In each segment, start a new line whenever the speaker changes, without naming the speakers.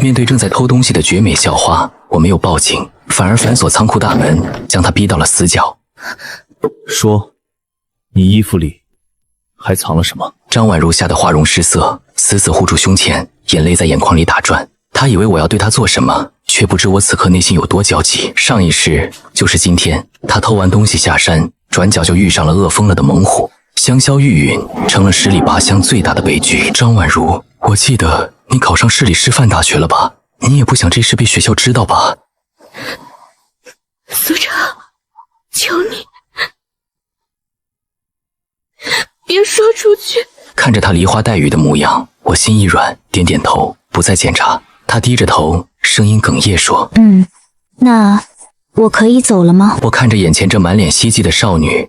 面对正在偷东西的绝美校花，我没有报警，反而反锁仓库大门，将她逼到了死角。
说，你衣服里还藏了什么？
张婉如吓得花容失色，死死护住胸前，眼泪在眼眶里打转。她以为我要对她做什么，却不知我此刻内心有多焦急。上一世就是今天，她偷完东西下山，转角就遇上了饿疯了的猛虎，香消玉殒，成了十里八乡最大的悲剧。张婉如，我记得你考上市里师范大学了吧？你也不想这事被学校知道吧？
苏城，求你，别说出去。
看着他梨花带雨的模样，我心一软，点点头，不再检查。他低着头，声音哽咽说：
那我可以走了吗？
我看着眼前这满脸希冀的少女，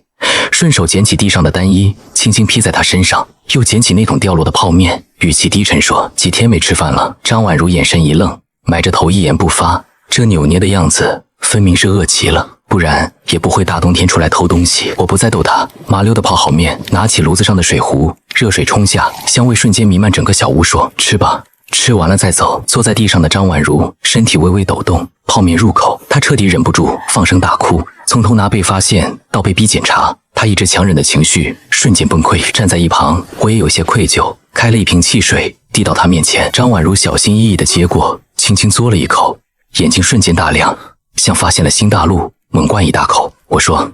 顺手捡起地上的单衣，轻轻披在她身上，又捡起那桶掉落的泡面，语气低沉说：几天没吃饭了。张婉如眼神一愣，埋着头一言不发，这扭捏的样子分明是饿极了，不然也不会大冬天出来偷东西。我不再逗她，麻溜地泡好面，拿起炉子上的水壶，热水冲下，香味瞬间弥漫整个小屋，说：吃吧，吃完了再走。坐在地上的张婉如身体微微抖动，泡面入口，她彻底忍不住放声大哭。从偷拿被发现到被逼检查，她一直强忍的情绪瞬间崩溃。站在一旁，我也有些愧疚，开了一瓶汽水递到她面前。张婉如小心翼翼地接过，轻轻嘬了一口，眼睛瞬间大亮，像发现了新大陆，猛灌一大口。我说：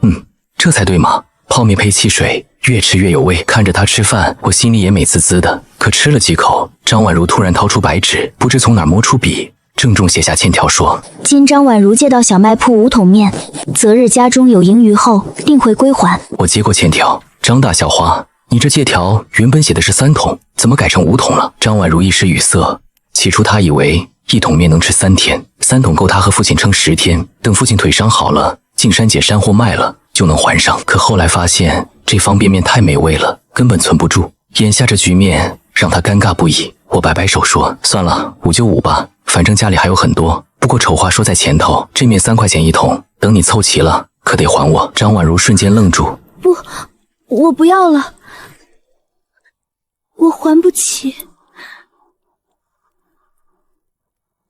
这才对嘛，泡面配汽水，越吃越有味。看着她吃饭，我心里也美滋滋的。可吃了几口，张婉如突然掏出白纸，不知从哪儿摸出笔，郑重写下欠条，说：
今张婉如借到小卖铺5桶面，择日家中有盈余后，定会归还。
我接过欠条，张大校花，你这借条原本写的是3桶，怎么改成5桶了？张婉如一时语塞，起初她以为1桶面能吃3天，3桶够她和父亲撑10天，等父亲腿伤好了，进山捡山货卖了就能还上。可后来发现这方便面太美味了，根本存不住。眼下这局面让她尴尬不已。我摆摆手说：算了，5就5吧，反正家里还有很多。不过丑话说在前头，这面3块钱1桶，等你凑齐了可得还我。张婉如瞬间愣住：
不，我不要了，我还不起。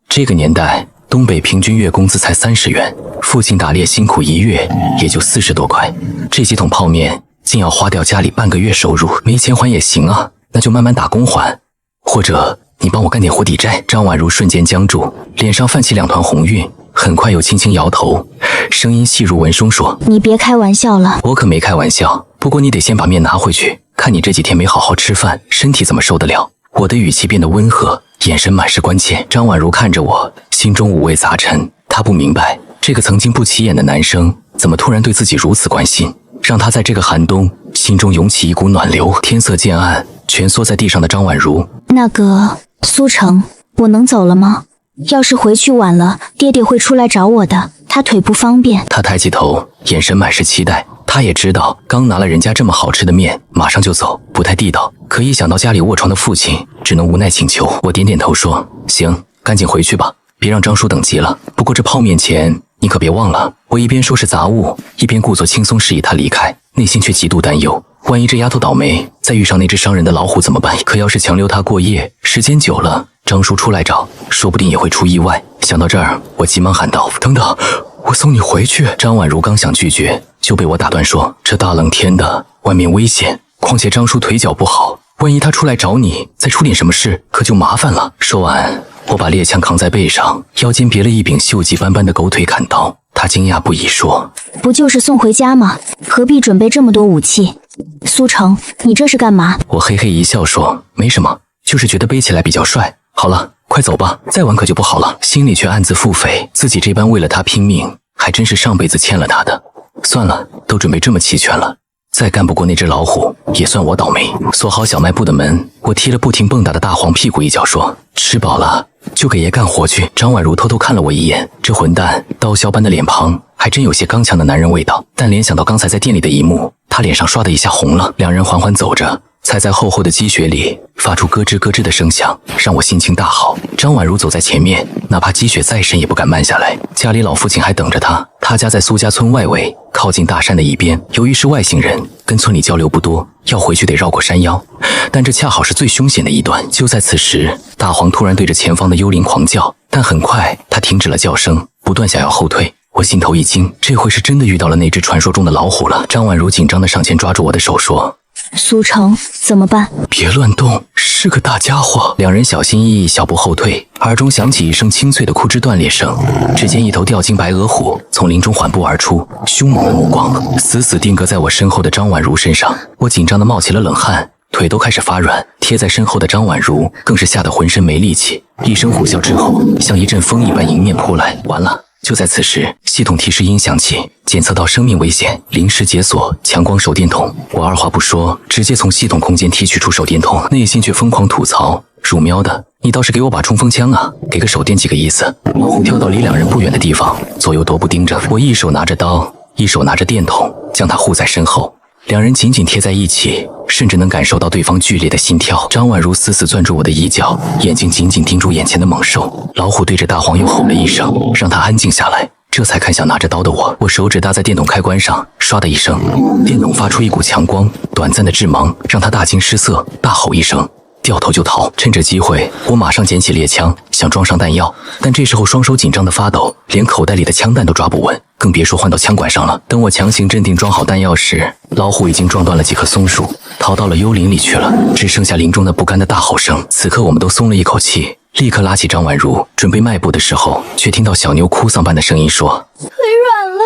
这个年代，东北平均月工资才30元，父亲打猎辛苦1月也就40多块，这几桶泡面竟要花掉家里半个月收入。没钱还也行啊，那就慢慢打工还，或者你帮我干点活抵债。张婉如瞬间僵住，脸上泛起2团红晕，很快又轻轻摇头，声音细如蚊声说：
你别开玩笑了。
我可没开玩笑，不过你得先把面拿回去，看你这几天没好好吃饭，身体怎么受得了。我的语气变得温和，眼神满是关切。张婉如看着我，心中五味杂陈。她不明白，这个曾经不起眼的男生怎么突然对自己如此关心，让她在这个寒冬心中涌起一股暖流。天色渐暗，蜷缩在地上的张婉如：
那个苏城，我能走了吗？要是回去晚了，爹爹会出来找我的，他腿不方便。
她抬起头，眼神满是期待。她也知道刚拿了人家这么好吃的面，马上就走不太地道，可一想到家里卧床的父亲，只能无奈请求。我点点头说：行，赶紧回去吧，别让张叔等急了。不过这泡面钱你可别忘了。我一边收拾杂物，一边故作轻松示意她离开，内心却极度担忧，万一这丫头倒霉再遇上那只伤人的老虎怎么办？可要是强留她过夜，时间久了张叔出来找，说不定也会出意外。想到这儿，我急忙喊道：等等，我送你回去。张婉如刚想拒绝，就被我打断说：这大冷天的，外面危险，况且张叔腿脚不好，万一他出来找你再出点什么事，可就麻烦了。说完，我把猎枪扛在背上，腰间别了一柄锈迹斑斑的狗腿砍刀。他惊讶不已说：
不就是送回家吗？何必准备这么多武器？苏城，你这是干嘛？
我嘿嘿一笑说：没什么，就是觉得背起来比较帅。好了，快走吧，再晚可就不好了。心里却暗自腹诽，自己这般为了他拼命，还真是上辈子欠了他的。算了，都准备这么齐全了，再干不过那只老虎，也算我倒霉。锁好小卖部的门，我踢了不停蹦跶的大黄屁股一脚，说：吃饱了就给爷干活去。张婉如偷偷看了我一眼，这混蛋刀削般的脸庞还真有些刚强的男人味道，但联想到刚才在店里的一幕，他脸上唰的一下红了。两人缓缓走着，踩在厚厚的积雪里，发出咯吱咯吱的声响，让我心情大好。张婉如走在前面，哪怕积雪再深也不敢慢下来。家里老父亲还等着他，他家在苏家村外围，靠近大山的一边。由于是外星人，跟村里交流不多，要回去得绕过山腰，但这恰好是最凶险的一段。就在此时，大黄突然对着前方的幽灵狂叫，但很快他停止了叫声，不断想要后退。我心头一惊，这回是真的遇到了那只传说中的老虎了。张婉如紧张地上前抓住我的手说：“
苏成，怎么办？
别乱动，是个大家伙。”两人小心翼翼小步后退，耳中响起一声清脆的枯枝断裂声。只见一头吊睛白额虎从林中缓步而出，凶猛的目光死死定格在我身后的张婉如身上。我紧张地冒起了冷汗，腿都开始发软，贴在身后的张婉如更是吓得浑身没力气。一声虎啸之后，像一阵风一般迎面扑来。完了！就在此时，系统提示音响起，检测到生命危险，临时解锁强光手电筒。我二话不说，直接从系统空间提取出手电筒，内心却疯狂吐槽：鼠喵的，你倒是给我把冲锋枪啊，给个手电几个意思。老虎跳到离两人不远的地方，左右踱步盯着我，一手拿着刀，一手拿着电筒，将他护在身后。两人紧紧贴在一起，甚至能感受到对方剧烈的心跳。张婉如死死攥住我的衣角，眼睛紧紧盯住眼前的猛兽。老虎对着大黄又吼了一声，让他安静下来，这才看向拿着刀的我。我手指搭在电筒开关上，唰的一声，电筒发出一股强光，短暂的致盲让他大惊失色，大吼一声，掉头就逃。趁着机会，我马上捡起猎枪，想装上弹药，但这时候双手紧张的发抖，连口袋里的枪弹都抓不稳，更别说换到枪管上了。等我强行镇定装好弹药时，老虎已经撞断了几棵松树，逃到了幽林里去了，只剩下林中那不甘的大吼声。此刻我们都松了一口气，立刻拉起张婉如准备迈步的时候，却听到小妞哭丧般的声音说：“
腿软了，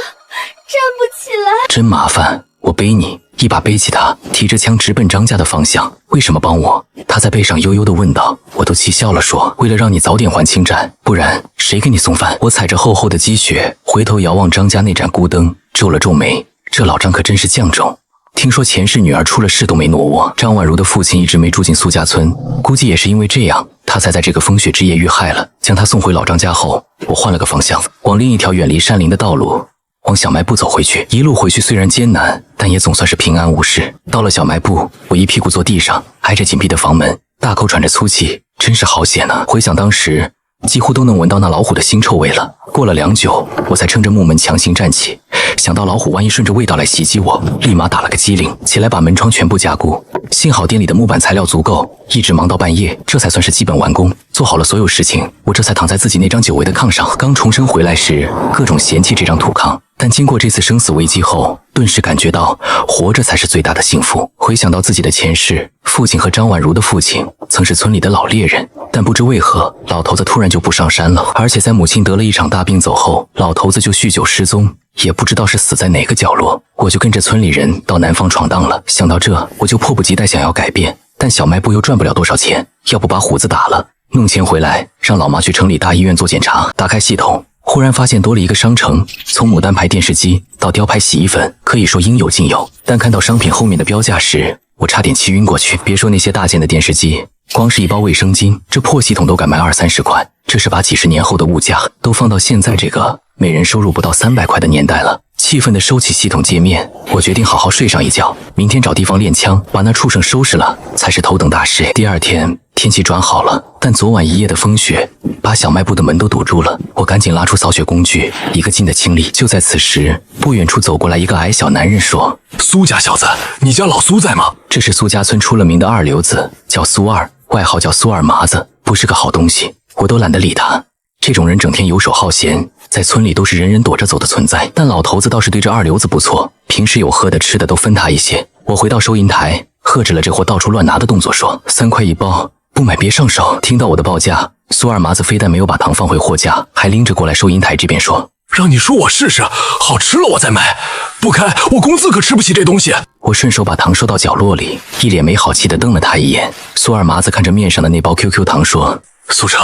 站不起来。”
真麻烦，我背你。一把背起他，提着枪直奔张家的方向。为什么帮我？他在背上悠悠地问道。我都气笑了，说：“为了让你早点还清债，不然谁给你送饭？”我踩着厚厚的积雪，回头遥望张家那盏孤灯，皱了皱眉。这老张可真是犟种。听说前世女儿出了事都没挪窝。张婉如的父亲一直没住进苏家村，估计也是因为这样，他才在这个风雪之夜遇害了。将他送回老张家后，我换了个方向，往另一条远离山林的道路，往小卖部走回去。一路回去虽然艰难，但也总算是平安无事。到了小卖部，我一屁股坐地上，挨着紧闭的房门，大口喘着粗气，真是好险啊！回想当时，几乎都能闻到那老虎的腥臭味了。过了良久，我才撑着木门强行站起，想到老虎万一顺着味道来袭击我，立马打了个激灵，起来把门窗全部加固。幸好店里的木板材料足够，一直忙到半夜，这才算是基本完工。做好了所有事情，我这才躺在自己那张久违的炕上。刚重生回来时，各种嫌弃这张土炕，但经过这次生死危机后，顿时感觉到活着才是最大的幸福。回想到自己的前世，父亲和张婉如的父亲曾是村里的老猎人，但不知为何，老头子突然就不上山了，而且在母亲得了一场大病走后，老头子就酗酒失踪，也不知道是死在哪个角落。我就跟着村里人到南方闯荡了。想到这，我就迫不及待想要改变，但小卖部又赚不了多少钱，要不把虎子打了，弄钱回来，让老妈去城里大医院做检查。打开系统，忽然发现多了一个商城，从牡丹牌电视机到雕牌洗衣粉，可以说应有尽有。但看到商品后面的标价时，我差点气晕过去。别说那些大件的电视机，光是一包卫生巾，这破系统都敢卖20-30块，这是把几十年后的物价都放到现在这个每人收入不到300块的年代了。气愤地收起系统界面，我决定好好睡上一觉，明天找地方练枪，把那畜生收拾了才是头等大事。第二天天气转好了，但昨晚一夜的风雪把小卖部的门都堵住了。我赶紧拉出扫雪工具，一个劲地清理。就在此时，不远处走过来一个矮小男人，说：“
苏家小子，你家老苏在吗？”
这是苏家村出了名的二流子，叫苏二，外号叫苏二麻子，不是个好东西，我都懒得理他。这种人整天游手好闲，在村里都是人人躲着走的存在。但老头子倒是对这二流子不错，平时有喝的吃的都分他一些。我回到收银台，喝止了这货到处乱拿的动作，说：“3块一包，不买别上手。”听到我的报价，苏二麻子非但没有把糖放回货架，还拎着过来收银台这边说：“
让你说我试试，好吃了我再买，不开我工资可吃不起这东西。”
我顺手把糖收到角落里，一脸没好气地瞪了他一眼。苏二麻子看着面上的那包 QQ 糖说：“
苏成，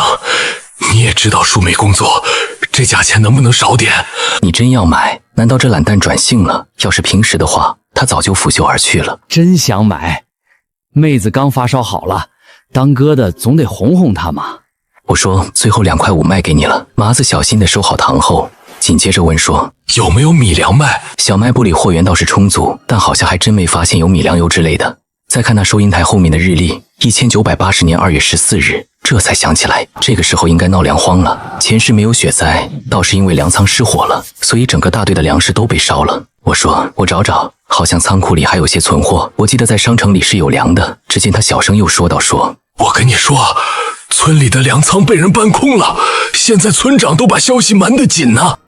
你也知道叔没工作，这价钱能不能少点？”
你真要买？难道这懒蛋转性了？要是平时的话，他早就拂袖而去了。
真想买，妹子刚发烧好了，当哥的总得哄哄她嘛。
我说最后2块5卖给你了。麻子小心地收好糖后，紧接着问说：“
有没有米粮卖？”
小卖部里货源倒是充足，但好像还真没发现有米粮油之类的。再看那收银台后面的日历，1980年2月14日，这才想起来，这个时候应该闹粮荒了。前世没有雪灾，倒是因为粮仓失火了，所以整个大队的粮食都被烧了。我说我找找，好像仓库里还有些存货，我记得在商城里是有粮的。只见他小声又说道：“
我跟你说，村里的粮仓被人搬空了，现在村长都把消息瞒得紧呢。”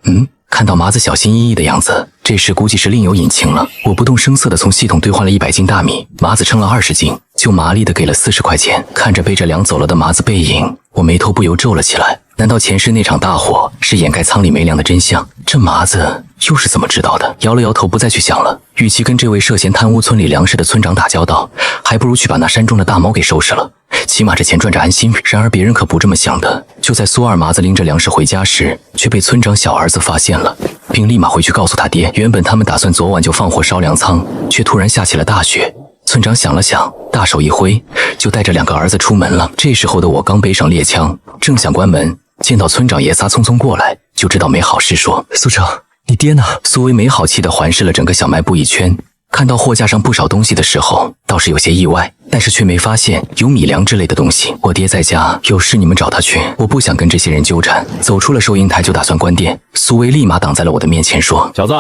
看到麻子小心翼翼的样子，这事估计是另有隐情了。我不动声色地从系统兑换了100斤大米，麻子称了20斤，就麻利地给了40块钱。看着背着粮走了的麻子背影，我眉头不由皱了起来。难道前世那场大火是掩盖仓里没粮的真相？这麻子又是怎么知道的？摇了摇头，不再去想了。与其跟这位涉嫌贪污村里粮食的村长打交道，还不如去把那山中的大猫给收拾了。起码这钱赚着安心。然而别人可不这么想的。就在苏二麻子拎着粮食回家时，却被村长小儿子发现了，并立马回去告诉他爹。原本他们打算昨晚就放火烧粮仓，却突然下起了大雪。村长想了想，大手一挥，就带着2个儿子出门了。这时候的我刚背上猎枪，正想关门，见到村长爷仨匆匆过来，就知道没好事说。
苏成，你爹呢？
苏威没好气地环视了整个小卖部一圈，看到货架上不少东西的时候，倒是有些意外，但是却没发现有米粮之类的东西。我爹在家，有事你们找他去，我不想跟这些人纠缠。走出了收银台就打算关店，苏威立马挡在了我的面前说：“
小子，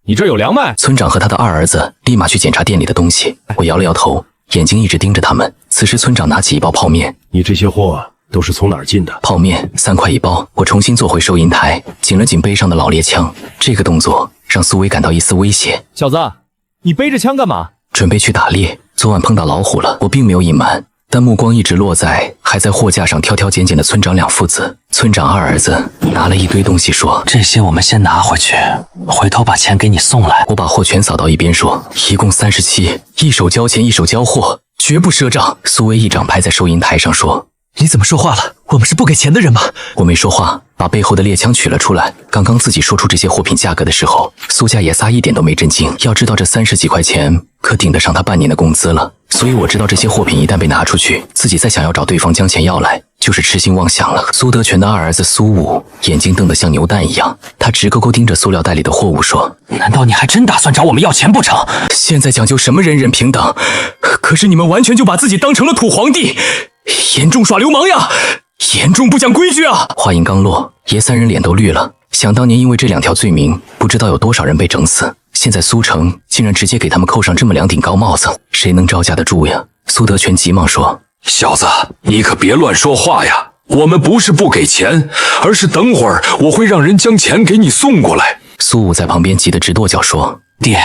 你这有粮卖？”
村长和他的2儿子立马去检查店里的东西。我摇了摇头，眼睛一直盯着他们。此时村长拿起一包泡面：“
你这些货都是从哪儿进的？”
泡面3块一包。我重新坐回收银台，紧了紧背上的老猎枪。这个动作让苏威感到一丝威胁。
“小子，你背着枪干嘛？”“
准备去打猎，昨晚碰到老虎了。”我并没有隐瞒，但目光一直落在还在货架上挑挑拣拣的村长2父子。村长2儿子拿了一堆东西说：“
这些我们先拿回去，回头把钱给你送来。”
我把货全扫到一边说：“一共37，一手交钱一手交货，绝不赊账。”苏威一掌拍在收银台上说：“
你怎么说话了？我们是不给钱的人吗？”
我没说话，把背后的猎枪取了出来。刚刚自己说出这些货品价格的时候，苏家爷仨一点都没震惊。要知道这30几块钱可顶得上他半年的工资了。所以我知道这些货品一旦被拿出去，自己再想要找对方将钱要来，就是痴心妄想了。苏德全的2儿子苏武眼睛瞪得像牛蛋一样，他直勾勾盯着塑料袋里的货物说：“
难道你还真打算找我们要钱不成？
现在讲究什么人人平等？可是你们完全就把自己当成了土皇帝，严重耍流氓呀！严重不讲规矩啊！”话音刚落，爷3人脸都绿了。想当年因为这2条罪名，不知道有多少人被整死。现在苏城竟然直接给他们扣上这么2顶高帽子，谁能招架得住呀？苏德全急忙说：“
小子，你可别乱说话呀！我们不是不给钱，而是等会儿我会让人将钱给你送过来。”
苏武在旁边急得直跺脚说：“
爹，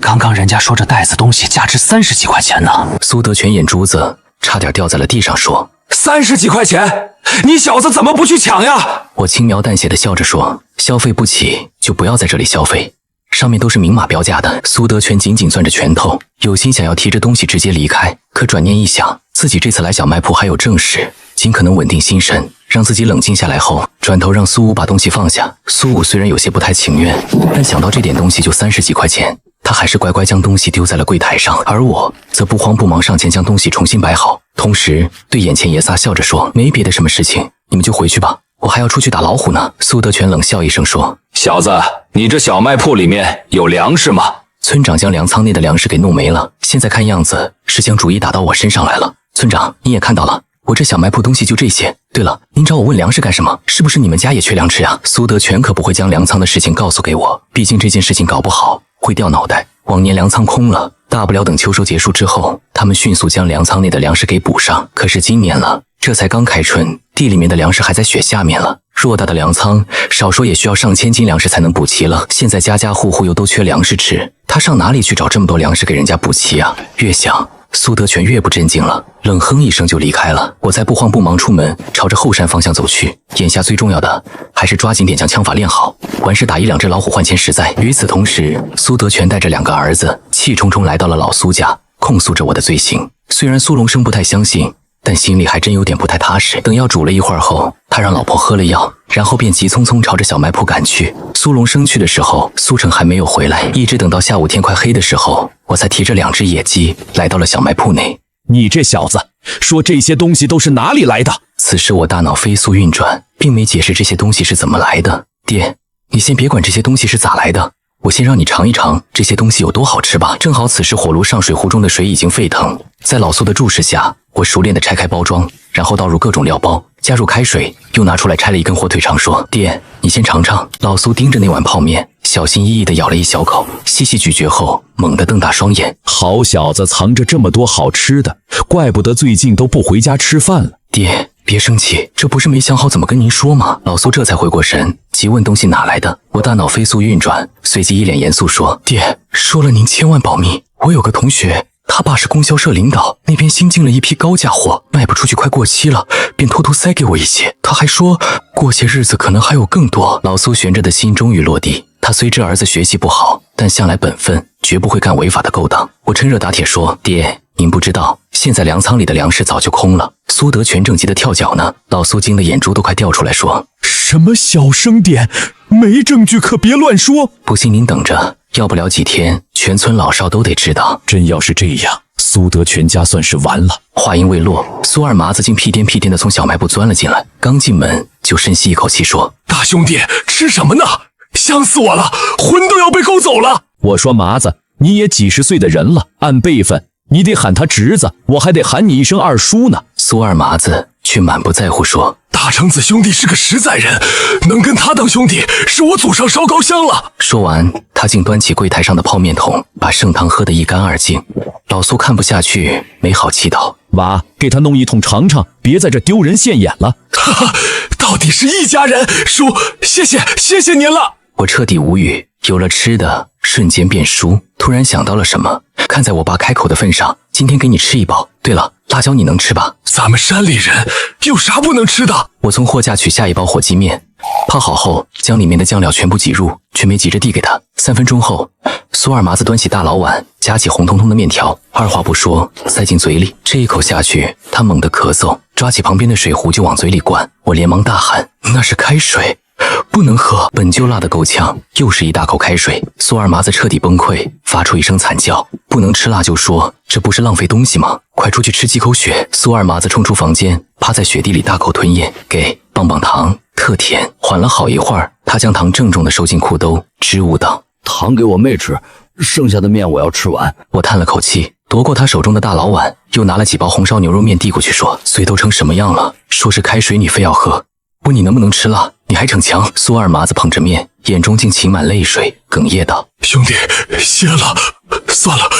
刚刚人家说这袋子东西价值30几块钱呢。”
苏德全眼珠子差点掉在了地上说
：“30几块钱，你小子怎么不去抢呀？”
我轻描淡写的笑着说：“消费不起就不要在这里消费，上面都是明码标价的。”苏德全紧紧攥着拳头，有心想要提着东西直接离开，可转念一想，自己这次来小卖铺还有正事，尽可能稳定心神，让自己冷静下来后，转头让苏武把东西放下。苏武虽然有些不太情愿，但想到这点东西就30几块钱，他还是乖乖将东西丢在了柜台上，而我则不慌不忙上前将东西重新摆好，同时对眼前爷仨笑着说：“没别的什么事情，你们就回去吧，我还要出去打老虎呢。”苏德全冷笑一声说：“
小子，你这小卖铺里面有粮食吗？”
村长将粮仓内的粮食给弄没了，现在看样子是将主意打到我身上来了。村长，你也看到了，我这小卖铺东西就这些。对了，您找我问粮食干什么？是不是你们家也缺粮吃啊？苏德全可不会将粮仓的事情告诉给我，毕竟这件事情搞不好会掉脑袋。往年粮仓空了，大不了等秋收结束之后，他们迅速将粮仓内的粮食给补上。可是今年了，这才刚开春，地里面的粮食还在雪下面了。偌大的粮仓，少说也需要上千斤粮食才能补齐了。现在家家户户又都缺粮食吃，他上哪里去找这么多粮食给人家补齐啊？越想，苏德全越不镇静了，冷哼一声就离开了。我才不慌不忙出门，朝着后山方向走去。眼下最重要的还是抓紧点将枪法练好，完事打1-2只老虎换钱实在。与此同时，苏德全带着2个儿子气冲冲来到了老苏家，控诉着我的罪行。虽然苏龙生不太相信，但心里还真有点不太踏实。等药煮了一会儿后，他让老婆喝了药，然后便急匆匆朝着小卖铺赶去。苏龙生去的时候，苏成还没有回来，一直等到下午天快黑的时候，我才提着2只野鸡来到了小卖铺内。
你这小子，说这些东西都是哪里来的？
此时我大脑飞速运转，并没解释这些东西是怎么来的。爹，你先别管这些东西是咋来的，我先让你尝一尝这些东西有多好吃吧。正好此时火炉上水壶中的水已经沸腾，在老苏的注视下，我熟练地拆开包装，然后倒入各种料包，加入开水，又拿出来拆了一根火腿肠，说：“爹，你先尝尝。”老苏盯着那碗泡面，小心翼翼地咬了一小口，细细咀嚼后，猛地瞪大双眼：“
好小子，藏着这么多好吃的，怪不得最近都不回家吃饭了。”
爹，别生气，这不是没想好怎么跟您说吗？老苏这才回过神，急问东西哪来的。我大脑飞速运转，随即一脸严肃说：“爹，说了您千万保密。我有个同学，他爸是供销社领导，那边新进了一批高价货，卖不出去，快过期了，便偷偷塞给我一些。他还说，过些日子可能还有更多。”老苏悬着的心终于落地。他虽知儿子学习不好，但向来本分，绝不会干违法的勾当。我趁热打铁说：“爹，您不知道，现在粮仓里的粮食早就空了。苏德全正急得跳脚呢。”老苏惊得眼珠都快掉出来，说：“
什么小声点，没证据可别乱说。”
不信您等着，要不了几天，全村老少都得知道。
真要是这样，苏德全家算是完了。
话音未落，苏二麻子竟屁颠屁颠地从小卖部钻了进来，刚进门就深吸一口气说：“
大兄弟，吃什么呢？香死我了，魂都要被勾走了。”
我说麻子，你也几十岁的人了，按辈分你得喊他侄子，我还得喊你一声二叔呢。
苏二麻子却满不在乎说：“
大橙子兄弟是个实在人，能跟他当兄弟，是我祖上烧高香了。”
说完，他竟端起柜台上的泡面桶，把剩汤喝得一干二净。老苏看不下去，没好气道：“
娃，给他弄一桶尝尝，别在这丢人现眼了。”
哈哈，到底是一家人，叔，谢谢您了。
我彻底无语，有了吃的，瞬间变输。突然想到了什么，看在我爸开口的份上，今天给你吃一包。对了，辣椒你能吃吧？
咱们山里人有啥不能吃的？
我从货架取下一包火鸡面，泡好后将里面的酱料全部挤入，却没急着递给他。3分钟后，苏二麻子端起大老碗，夹起红彤彤的面条，二话不说塞进嘴里。这一口下去，他猛地咳嗽，抓起旁边的水壶就往嘴里灌。我连忙大喊：“那是开水！不能喝！”本就辣得够呛，又是一大口开水。苏二麻子彻底崩溃，发出一声惨叫：“不能吃辣就说，这不是浪费东西吗？快出去吃几口血！”苏二麻子冲出房间，趴在雪地里大口吞咽，给棒棒糖，特甜。缓了好一会儿，他将糖郑重地收进裤兜，支吾道：“
糖给我妹吃，剩下的面我要吃完。”
我叹了口气，夺过他手中的大老碗，又拿了几包红烧牛肉面递过去，说：“嘴都成什么样了？说是开水你非要喝，问你能不能吃辣，你还逞强。”苏二麻子捧着面，眼中竟噙满泪水，哽咽道：“
兄弟，歇了，算了，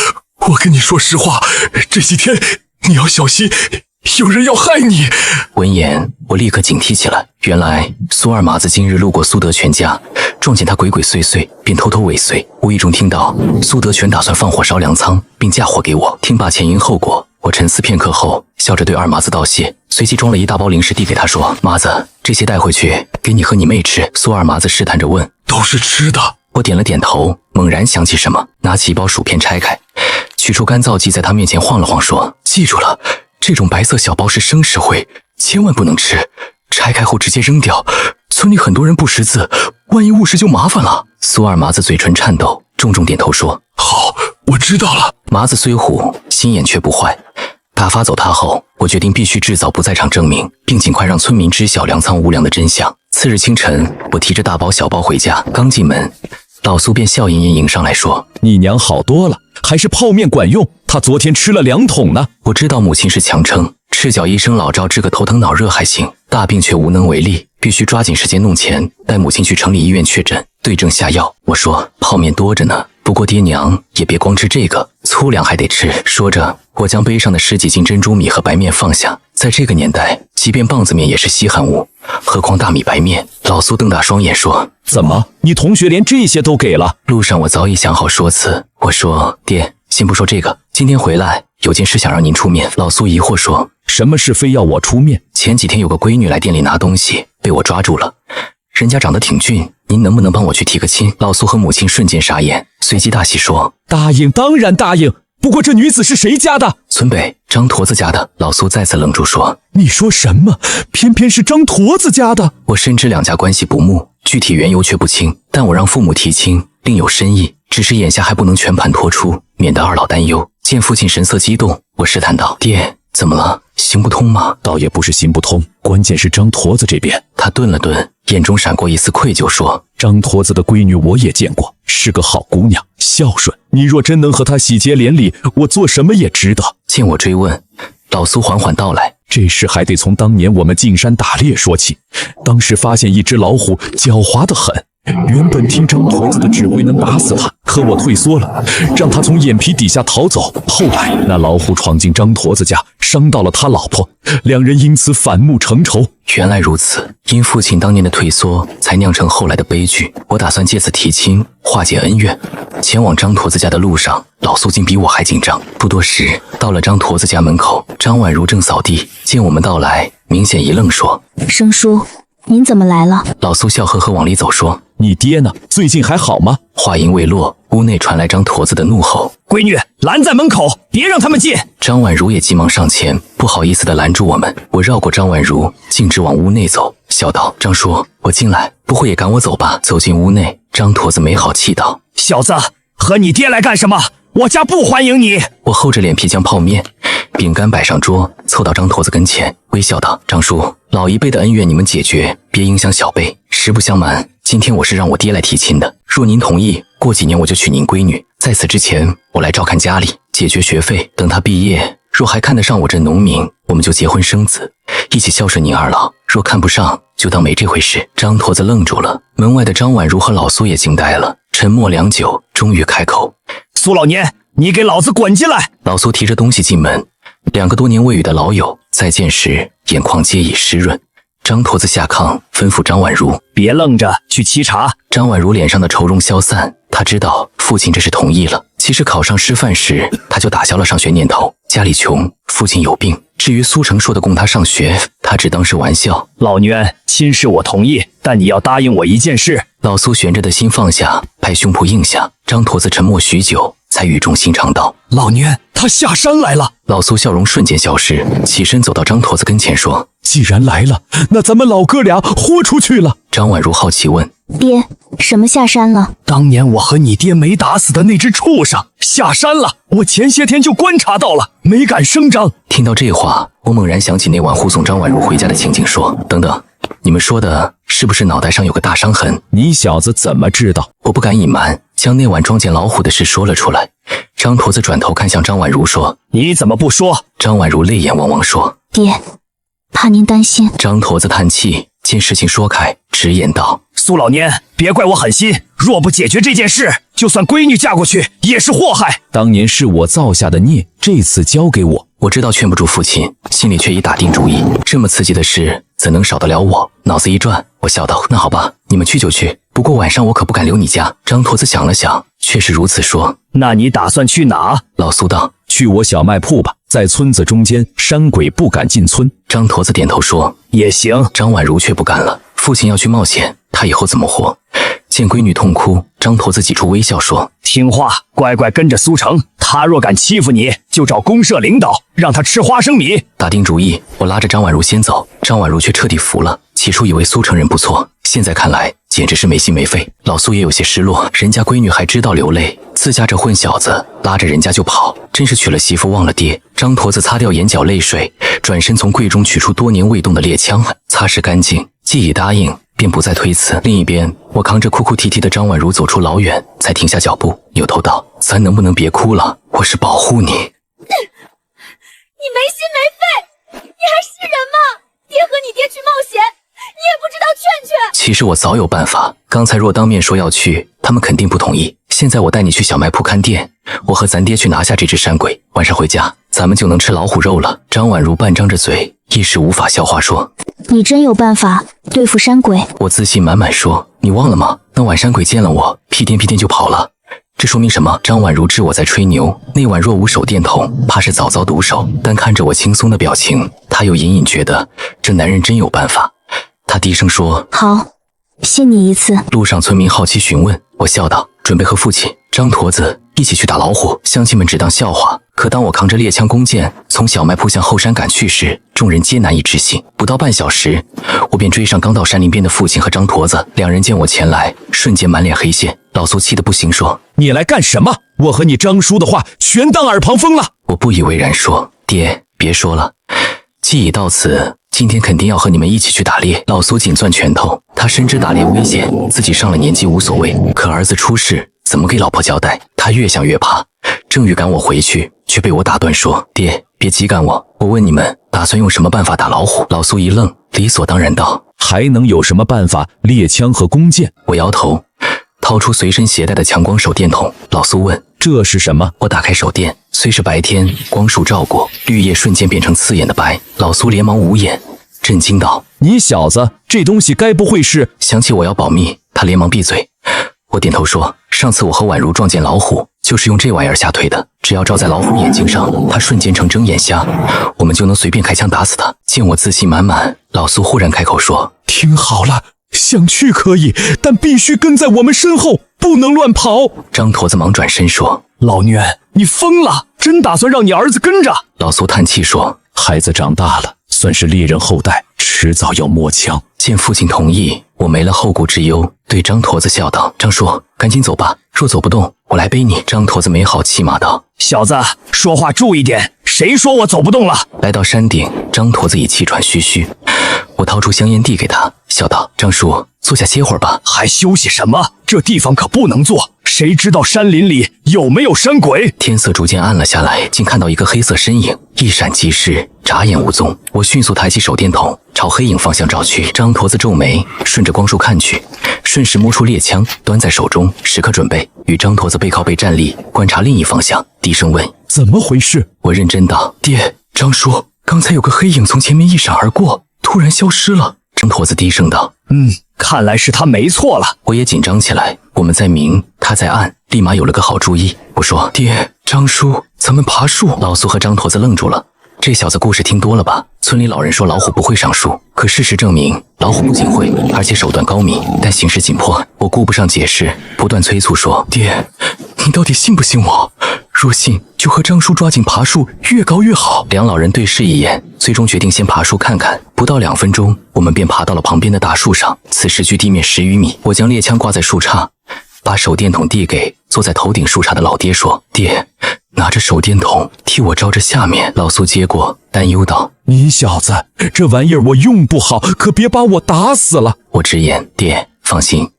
我跟你说实话，这几天你要小心，有人要害你。”
闻言，我立刻警惕起来。原来苏二麻子今日路过苏德全家，撞见他鬼鬼祟祟，便偷偷尾随，无意中听到苏德全打算放火烧粮仓，并嫁祸给我。听罢前因后果，我沉思片刻后，笑着对二麻子道谢，随即装了一大包零食递给他，说：“麻子，这些带回去给你和你妹吃。”苏二麻子试探着问：“
都是吃的？”
我点了点头，猛然想起什么，拿起一包薯片拆开，取出干燥剂，在他面前晃了晃，说：“记住了，这种白色小包是生石灰，千万不能吃，拆开后直接扔掉。村里很多人不识字，万一误食就麻烦了。”苏二麻子嘴唇颤抖，重重点头说：“
好，我知道了。”
麻子虽虎，心眼却不坏。打发走他后，我决定必须制造不在场证明，并尽快让村民知晓粮仓无粮的真相。次日清晨，我提着大包小包回家，刚进门，老苏便笑吟吟迎上来说：“
你娘好多了，还是泡面管用，她昨天吃了2桶呢。”
我知道母亲是强撑，赤脚医生老赵治个头疼脑热还行，大病却无能为力，必须抓紧时间弄钱，带母亲去城里医院确诊，对症下药。我说：“泡面多着呢，不过爹娘也别光吃这个，粗粮还得吃。”说着，我将杯上的10几斤珍珠米和白面放下。在这个年代，即便棒子面也是稀罕物，何况大米白面。老苏瞪大双眼说：“
怎么，你同学连这些都给了？”
路上我早已想好说辞。我说：“爹，先不说这个，今天回来有件事想让您出面。”老苏疑惑说：“
什么事非要我出面？”
前几天有个闺女来店里拿东西，被我抓住了，人家长得挺俊，您能不能帮我去提个亲？老苏和母亲瞬间傻眼，随即大喜说：“
答应，当然答应。不过这女子是谁家的？”
村北张驼子家的。老苏再次愣住说：“
你说什么？偏偏是张驼子家的？”
我深知两家关系不睦，具体缘由却不清，但我让父母提亲另有深意，只是眼下还不能全盘托出，免得二老担忧。见父亲神色激动，我试探道：“爹，怎么了？行不通吗？”
倒也不是行不通，关键是张驼子这边。
他顿了顿，眼中闪过一丝愧疚，说：“
张驼子的闺女我也见过，是个好姑娘，孝顺。你若真能和她喜结连理，我做什么也值得。”
见我追问，老苏缓缓道来：“
这事还得从当年我们进山打猎说起。当时发现一只老虎，狡猾得很。原本听张驼子的指挥能打死他，可我退缩了，让他从眼皮底下逃走。后来那老虎闯进张驼子家，伤到了他老婆，两人因此反目成仇。”
原来如此，因父亲当年的退缩，才酿成后来的悲剧。我打算借此提亲，化解恩怨。前往张驼子家的路上，老苏竟比我还紧张。不多时，到了张驼子家门口，张婉如正扫地，见我们到来，明显一愣，说：“
生叔，您怎么来了？”
老苏笑呵呵往里走，说：“
你爹呢？最近还好吗？”
话音未落，屋内传来张驼子的怒吼：“
闺女，拦在门口，别让他们进！”
张婉如也急忙上前，不好意思地拦住我们。我绕过张婉如，径直往屋内走，笑道：“张叔，我进来，不会也赶我走吧？”走进屋内，张驼子没好气道：“
小子，和你爹来干什么？我家不欢迎你！”
我厚着脸皮将泡面、饼干摆上桌，凑到张驼子跟前，微笑道：“张叔，老一辈的恩怨你们解决，别影响小辈。实不相瞒，今天我是让我爹来提亲的。若您同意，过几年我就娶您闺女。在此之前，我来照看家里，解决学费。等他毕业，若还看得上我这农民，我们就结婚生子，一起孝顺您二老。若看不上，就当没这回事。”张驼子愣住了，门外的张婉如和老苏也惊呆了，沉默良久，终于开口：“
苏老年，你给老子滚进来！”
老苏提着东西进门，两个多年未遇的老友再见时，眼眶皆已湿润。张驼子下炕，吩咐张婉如：“
别愣着，去沏茶。”
张婉如脸上的愁容消散，她知道父亲这是同意了。其实考上师范时，她就打消了上学念头。家里穷，父亲有病。至于苏成说的供她上学，她只当是玩笑。
老渊，亲事我同意，但你要答应我一件事。
老苏悬着的心放下，拍胸脯应下。张驼子沉默许久，才语重心长道：“
老渊，他下山来了。”
老苏笑容瞬间消失，起身走到张驼子跟前说：“
既然来了，那咱们老哥俩豁出去了。”
张婉如好奇问：“
爹，什么下山了？”
当年我和你爹没打死的那只畜生下山了，我前些天就观察到了，没敢声张。
听到这话，我猛然想起那晚护送张婉如回家的情景，说：“等等，你们说的是不是脑袋上有个大伤痕？”
你小子怎么知道？
我不敢隐瞒，将那晚撞见老虎的事说了出来。张驼子转头看向张婉如说：“
你怎么不说？”
张婉如泪眼汪汪说：“
爹，怕您担心。”
张驼子叹气，见事情说开，直言道：“
苏老年，别怪我狠心，若不解决这件事，就算闺女嫁过去也是祸害。
当年是我造下的孽，这次交给我。”
我知道劝不住父亲，心里却已打定主意。这么刺激的事，怎能少得了我？脑子一转，我笑道：“那好吧，你们去就去，不过晚上我可不敢留你家。”张驼子想了想，确实如此说：“
那你打算去哪？”
老苏道：“
去我小卖铺吧，在村子中间，山鬼不敢进村。”
张驼子点头说：“
也行。”
张婉如却不干了，父亲要去冒险，他以后怎么活？见闺女痛哭，张驼子挤出微笑说：“
听话，乖乖跟着苏成，他若敢欺负你，就找公社领导，让他吃花生米。”
打定主意，我拉着张婉如先走，张婉如却彻底服了。起初以为苏成人不错，现在看来简直是没心没肺。老苏也有些失落，人家闺女还知道流泪，自家这混小子拉着人家就跑，真是娶了媳妇忘了爹。张驼子擦掉眼角泪水，转身从柜中取出多年未动的猎枪，擦拭干净，既已答应，便不再推辞。另一边，我扛着哭哭啼啼的张婉如走出老远，才停下脚步，扭头道：“咱能不能别哭了？我是保护你。”
你没心没肺，你还是人吗？爹和你爹去冒险，你也不知道劝劝。
其实我早有办法，刚才若当面说要去，他们肯定不同意。现在我带你去小卖铺看店，我和咱爹去拿下这只山鬼，晚上回家，咱们就能吃老虎肉了。张婉如半张着嘴，一时无法消化，说：“
你真有办法对付山鬼？”
我自信满满说：“你忘了吗？那晚山鬼见了我，屁颠屁颠就跑了。这说明什么？”张婉如知我在吹牛，那晚若无手电筒，怕是早遭毒手。但看着我轻松的表情，她又隐隐觉得这男人真有办法。她低声说：“
好，信你一次。”
路上村民好奇询问，我笑道：“准备和父亲张驼子一起去打老虎。”乡亲们只当笑话。可当我扛着猎枪弓箭从小卖铺向后山赶去时，众人皆难以置信。不到半小时，我便追上刚到山林边的父亲和张驼子。两人见我前来，瞬间满脸黑线。老苏气得不行，说：“
你来干什么？我和你张叔的话全当耳旁风了。”
我不以为然说：“爹，别说了，既已到此，今天肯定要和你们一起去打猎。”老苏紧攥拳头，他深知打猎危险，自己上了年纪无所谓，可儿子出事，怎么给老婆交代？他越想越怕，正欲赶我回去，却被我打断说：“爹，别急赶我，我问你们，打算用什么办法打老虎？”老苏一愣，理所当然道：“
还能有什么办法？猎枪和弓箭。”
我摇头，掏出随身携带的强光手电筒。老苏问：“
这是什么？”
我打开手电，虽是白天，光束照过，绿叶瞬间变成刺眼的白。老苏连忙捂眼，震惊道：“
你小子，这东西该不会是……”
想起我要保密，他连忙闭嘴。我点头说：“上次我和宛如撞见老虎，就是用这玩意儿吓退的。只要照在老虎眼睛上，它瞬间成睁眼瞎，我们就能随便开枪打死它。”见我自信满满，老苏忽然开口说：“
听好了，想去可以，但必须跟在我们身后，不能乱跑。”
张驼子忙转身说：“
老虐，你疯了！真打算让你儿子跟着？”
老苏叹气说：“
孩子长大了，算是猎人后代，迟早要摸枪。”
见父亲同意，我没了后顾之忧，对张驼子笑道：“张叔，赶紧走吧，若走不动，我来背你。”张驼子没好气骂道：“
小子，说话注意点，谁说我走不动了？”
来到山顶，张驼子已气喘吁吁，我掏出香烟递给他，笑道：“张叔，坐下歇会儿吧。”
还休息什么？这地方可不能坐，谁知道山林里有没有山鬼？
天色逐渐暗了下来，竟看到一个黑色身影，一闪即逝，眨眼无踪。我迅速抬起手电筒，朝黑影方向照去。张驼子皱眉，顺着光束看去，瞬时摸出猎枪，端在手中，时刻准备。与张驼子背靠背站立，观察另一方向，低声问：“
怎么回事？”
我认真道：“爹，张叔，刚才有个黑影从前面一闪而过，突然消失了。”张驼子低声道：“
看来是他没错了。”
我也紧张起来，我们在明，他在暗，立马有了个好主意。我说：“爹，张叔，咱们爬树。”老苏和张驼子愣住了。这小子故事听多了吧？村里老人说老虎不会上树，可事实证明，老虎不仅会，而且手段高明，但形势紧迫。我顾不上解释，不断催促说：“爹，你到底信不信我？若信，就和张叔抓紧爬树，越高越好。”两老人对视一眼，最终决定先爬树看看。不到2分钟，我们便爬到了旁边的大树上，此时距地面10余米。我将猎枪挂在树杈，把手电筒递给坐在头顶树杈的老爹，说：“爹，拿着手电筒替我照着下面。”老苏接过，担忧道：“
你小子，这玩意儿我用不好，可别把我打死了。”
我直言：“爹，放心，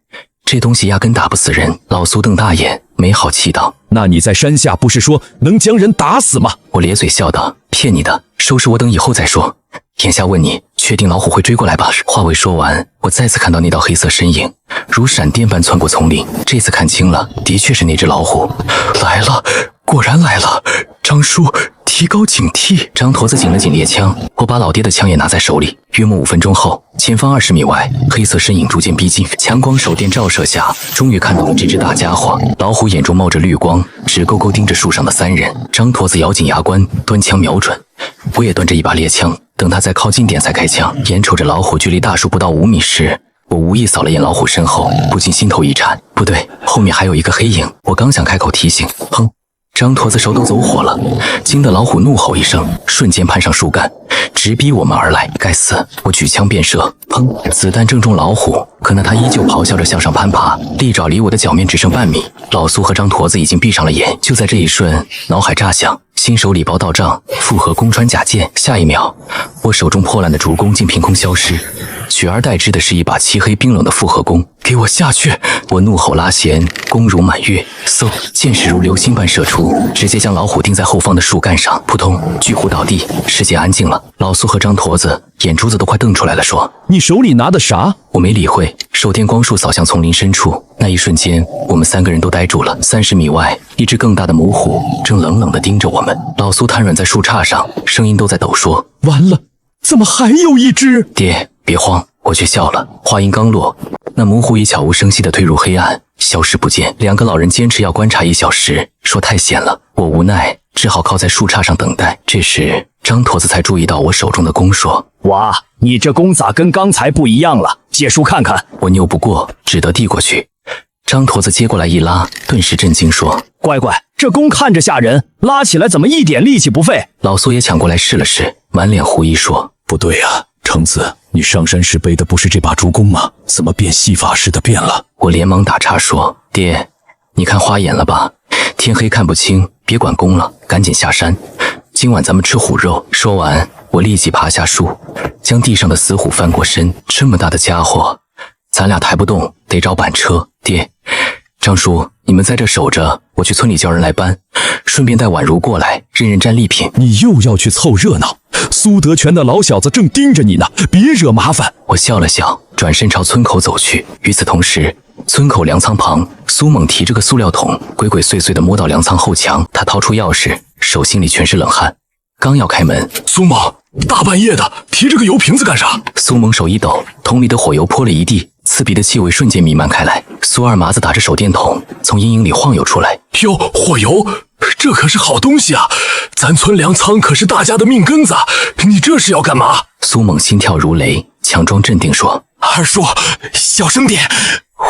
这东西压根打不死人。”老苏瞪大眼，没好气道：“
那你在山下不是说能将人打死吗？”
我咧嘴笑道：“骗你的，收拾我等以后再说。眼下问你，确定老虎会追过来吧？”话未说完，我再次看到那道黑色身影，如闪电般窜过丛林。这次看清了，的确是那只老虎。来了，果然来了。张叔，提高警惕。张驼子紧了紧猎枪，我把老爹的枪也拿在手里。约莫5分钟后，前方20米外，黑色身影逐渐逼近。强光手电照射下，终于看到了这只大家伙。老虎眼中冒着绿光，直勾勾盯着树上的3人。张驼子咬紧牙关，端枪瞄准。我也端着一把猎枪，等他再靠近点才开枪。眼瞅着老虎距离大树不到5米时，我无意扫了眼老虎身后，不禁心头一颤。不对，后面还有一个黑影。我刚想开口提醒，砰！张驼子手都走火了，惊得老虎怒吼一声，瞬间攀上树干，直逼我们而来。该死！我举枪便射，砰！子弹正中老虎，可那他依旧咆哮着向上攀爬，利爪离我的脚面只剩半米。老苏和张驼子已经闭上了眼。就在这一瞬，脑海炸响，新手礼包到账，复合弓穿甲剑。下一秒，我手中破烂的竹弓竟凭空消失，取而代之的是一把漆黑冰冷的复合弓。给我下去！我怒吼拉弦，弓如满月，嗖，箭矢如流星般射出，直接将老虎钉在后方的树干上。扑通，巨虎倒地，世界安静了。老苏和张驼子眼珠子都快瞪出来了，说：“
你手里拿的啥？”
我没理会，手电光束扫向丛林深处。那一瞬间，我们3个人都呆住了。30米外，一只更大的母虎正冷冷地盯着我们。老苏瘫软在树杈上，声音都在抖，说：“
完了，怎么还有一只？”
爹，别慌。我却笑了。话音刚落，那母虎已悄无声息地退入黑暗，消失不见。2个老人坚持要观察1小时，说太险了。我无奈，只好靠在树杈上等待。这时，张驼子才注意到我手中的弓，说：“
哇，你这弓咋跟刚才不一样了？借书看看。”
我拗不过，只得递过去。张驼子接过来一拉，顿时震惊，说：“
乖乖，这弓看着吓人，拉起来怎么一点力气不费？”
老苏也抢过来试了试，满脸狐疑，说：“
不对啊，橙子，你上山时背的不是这把竹弓吗？怎么变戏法似的变了？”
我连忙打岔说：“爹，你看花眼了吧？天黑看不清，别管弓了，赶紧下山。今晚咱们吃虎肉。”说完，我立即爬下树，将地上的死虎翻过身。这么大的家伙，咱俩抬不动，得找板车。爹，张叔，你们在这守着，我去村里叫人来搬，顺便带宛如过来，认认战利品。
你又要去凑热闹？苏德全的老小子正盯着你呢，别惹麻烦。
我笑了笑，转身朝村口走去。与此同时，村口粮仓旁，苏猛提着个塑料桶，鬼鬼祟祟地摸到粮仓后墙。他掏出钥匙，手心里全是冷汗。刚要开门，
苏猛，大半夜的提着个油瓶子干啥？
苏猛手一抖，桶里的火油泼了一地，刺鼻的气味瞬间弥漫开来。苏二麻子打着手电筒从阴影里晃悠出来。
哟，火油，这可是好东西啊！咱村粮仓可是大家的命根子，你这是要干嘛？
苏猛心跳如雷，强装镇定说：“
二叔，小声点，